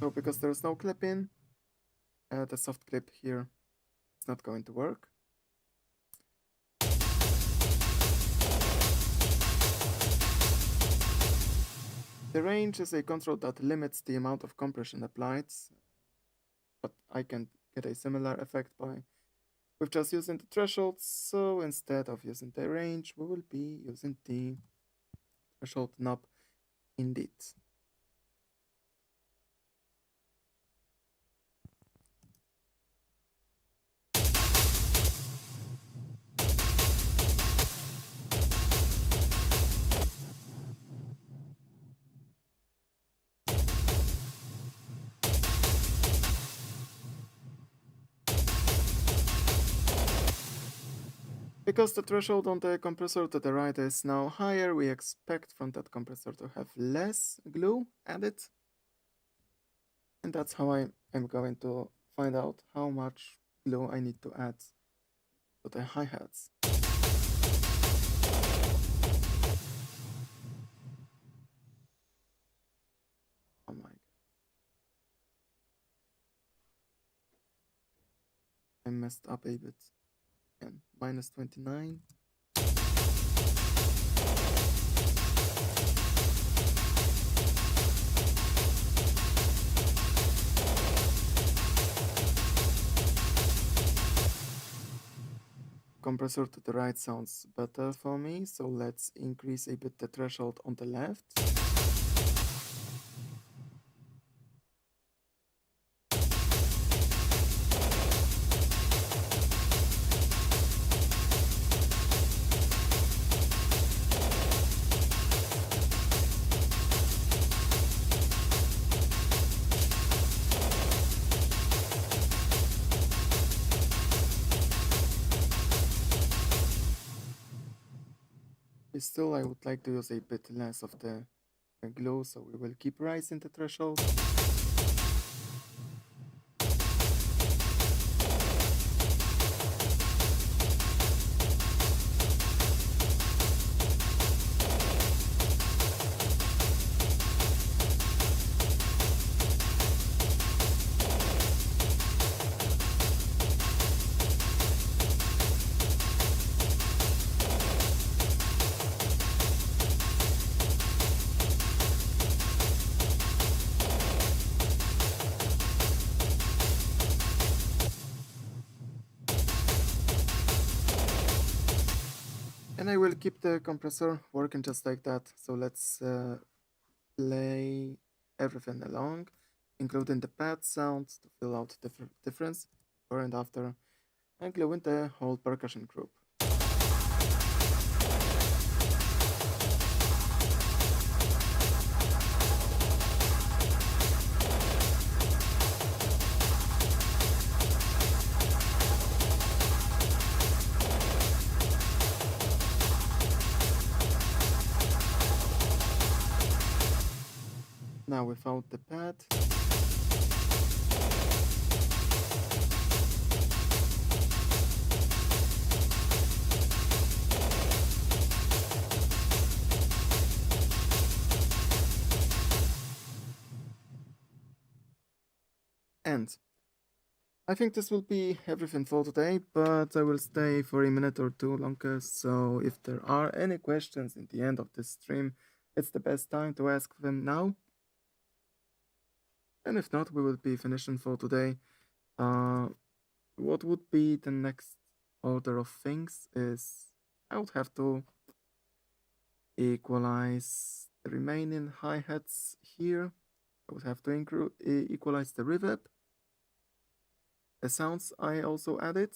Speaker 1: So because there's no clip-in, the soft clip here is not going to work. The range is a control that limits the amount of compression applied, but I can get a similar effect with just using the threshold. So instead of using the range, we will be using the threshold knob indeed. Because the threshold on the compressor to the right is now higher, we expect from that compressor to have less glue added. And that's how I am going to find out how much glue I need to add to the hi-hats. Oh my god. I messed up a bit. Again, minus 29. Compressor to the right sounds better for me, so let's increase a bit the threshold on the left. Still, I would like to use a bit less of the glue, so we will keep rising the threshold. And I will keep the compressor working just like that. So let's play everything along, including the pad sounds to fill out the difference before and after, and glue in the whole percussion group. Now without the pad. And I think this will be everything for today, but I will stay for a minute or two longer, so if there are any questions in the end of this stream, it's the best time to ask them now. And if not, we will be finishing for today. What would be the next order of things is I would have to equalize the remaining hi-hats here. I would have to equalize the reverb. The sounds I also added.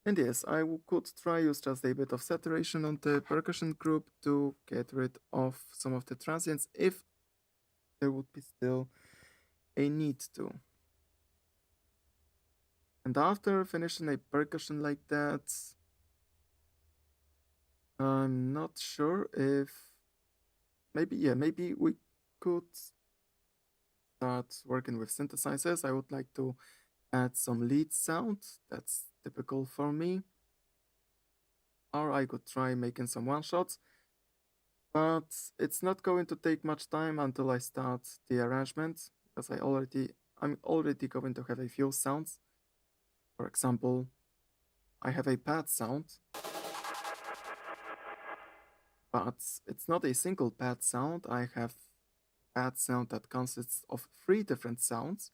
Speaker 1: And yes, could try use just a bit of saturation on the percussion group to get rid of some of the transients if there would be still a need to. And after finishing a percussion like that, I'm not sure if maybe we could start working with synthesizers. I would like to add some lead sound. That's typical for me. Or I could try making some one-shots. But it's not going to take much time until I start the arrangement, because I'm already going to have a few sounds. For example, I have a pad sound, but it's not a single pad sound. I have pad sound that consists of 3 different sounds.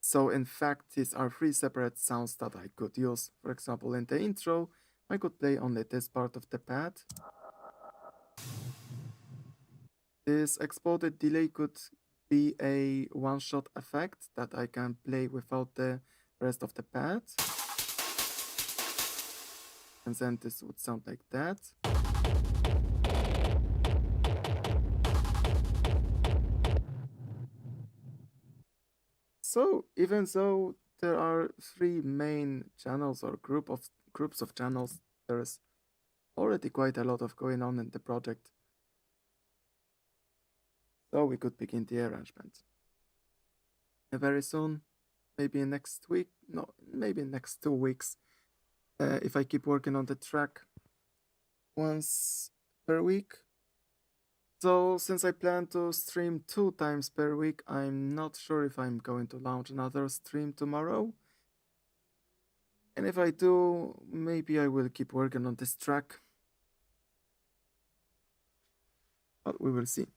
Speaker 1: So in fact, these are 3 separate sounds that I could use. For example, in the intro, I could play only this part of the pad. This exploded delay could be a one-shot effect that I can play without the rest of the pad. And then this would sound like that. So even though there are 3 main channels or groups of channels, there's already quite a lot of going on in the project. So we could begin the arrangement. And very soon, maybe next week, no, maybe next 2 weeks, if I keep working on the track once per week. So since I plan to stream 2 times per week, I'm not sure if I'm going to launch another stream tomorrow. And if I do, maybe I will keep working on this track. But we will see.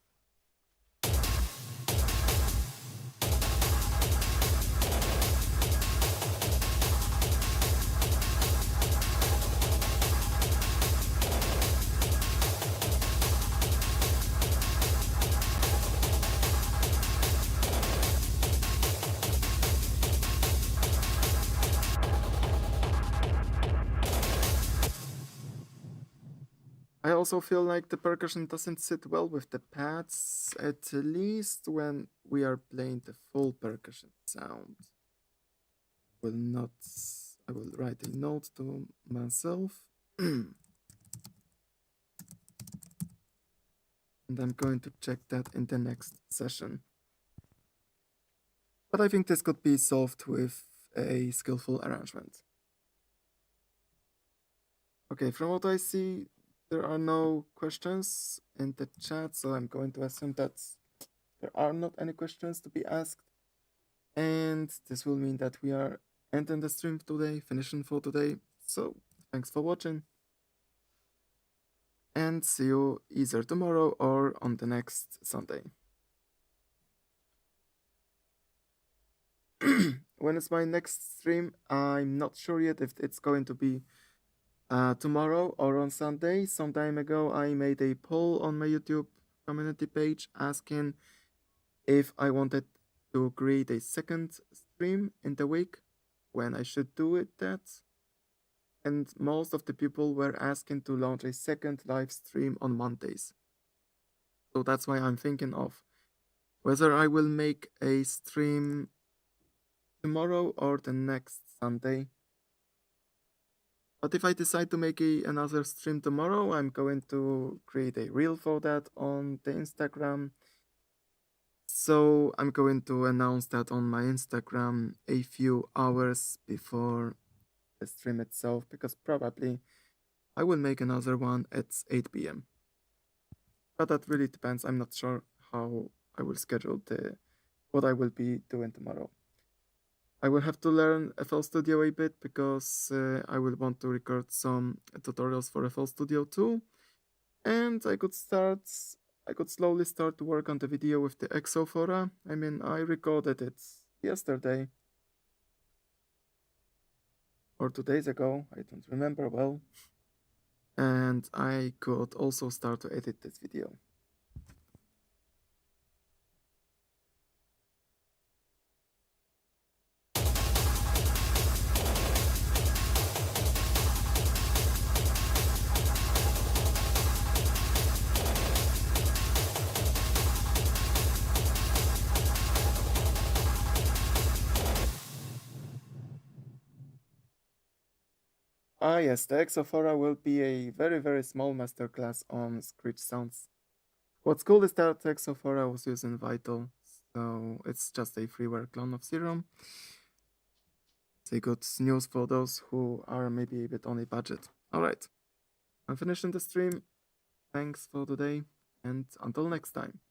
Speaker 1: I also feel like the percussion doesn't sit well with the pads, at least when we are playing the full percussion sound. I will write a note to myself. And I'm going to check that in the next session. But I think this could be solved with a skillful arrangement. Okay, from what I see, there are no questions in the chat, so I'm going to assume that there are not any questions to be asked. And this will mean that we are ending the stream today, finishing for today. So thanks for watching. And see you either tomorrow or on the next Sunday. when is my next stream? I'm not sure yet if it's going to be tomorrow or on Sunday. Some time ago, I made a poll on my YouTube community page asking if I wanted to create a second stream in the week, when I should do it that. And most of the people were asking to launch a second live stream on Mondays. So that's why I'm thinking of whether I will make a stream tomorrow or the next Sunday. But if I decide to make another stream tomorrow, I'm going to create a reel for that on the Instagram. So I'm going to announce that on my Instagram a few hours before the stream itself, because probably I will make another one at 8 p.m. But that really depends. I'm not sure how I will schedule what I will be doing tomorrow. I will have to learn FL Studio a bit, because I will want to record some tutorials for FL Studio too. And I could slowly start to work on the video with the Exophora. I mean, I recorded it yesterday or 2 days ago, I don't remember well. And I could also start to edit this video. Ah yes, the Exophora will be a very, very small masterclass on Screech sounds. What's cool is that Exophora was using Vital, so it's just a freeware clone of Serum. It's a good news for those who are maybe a bit on a budget. Alright, I'm finishing the stream. Thanks for today, and until next time.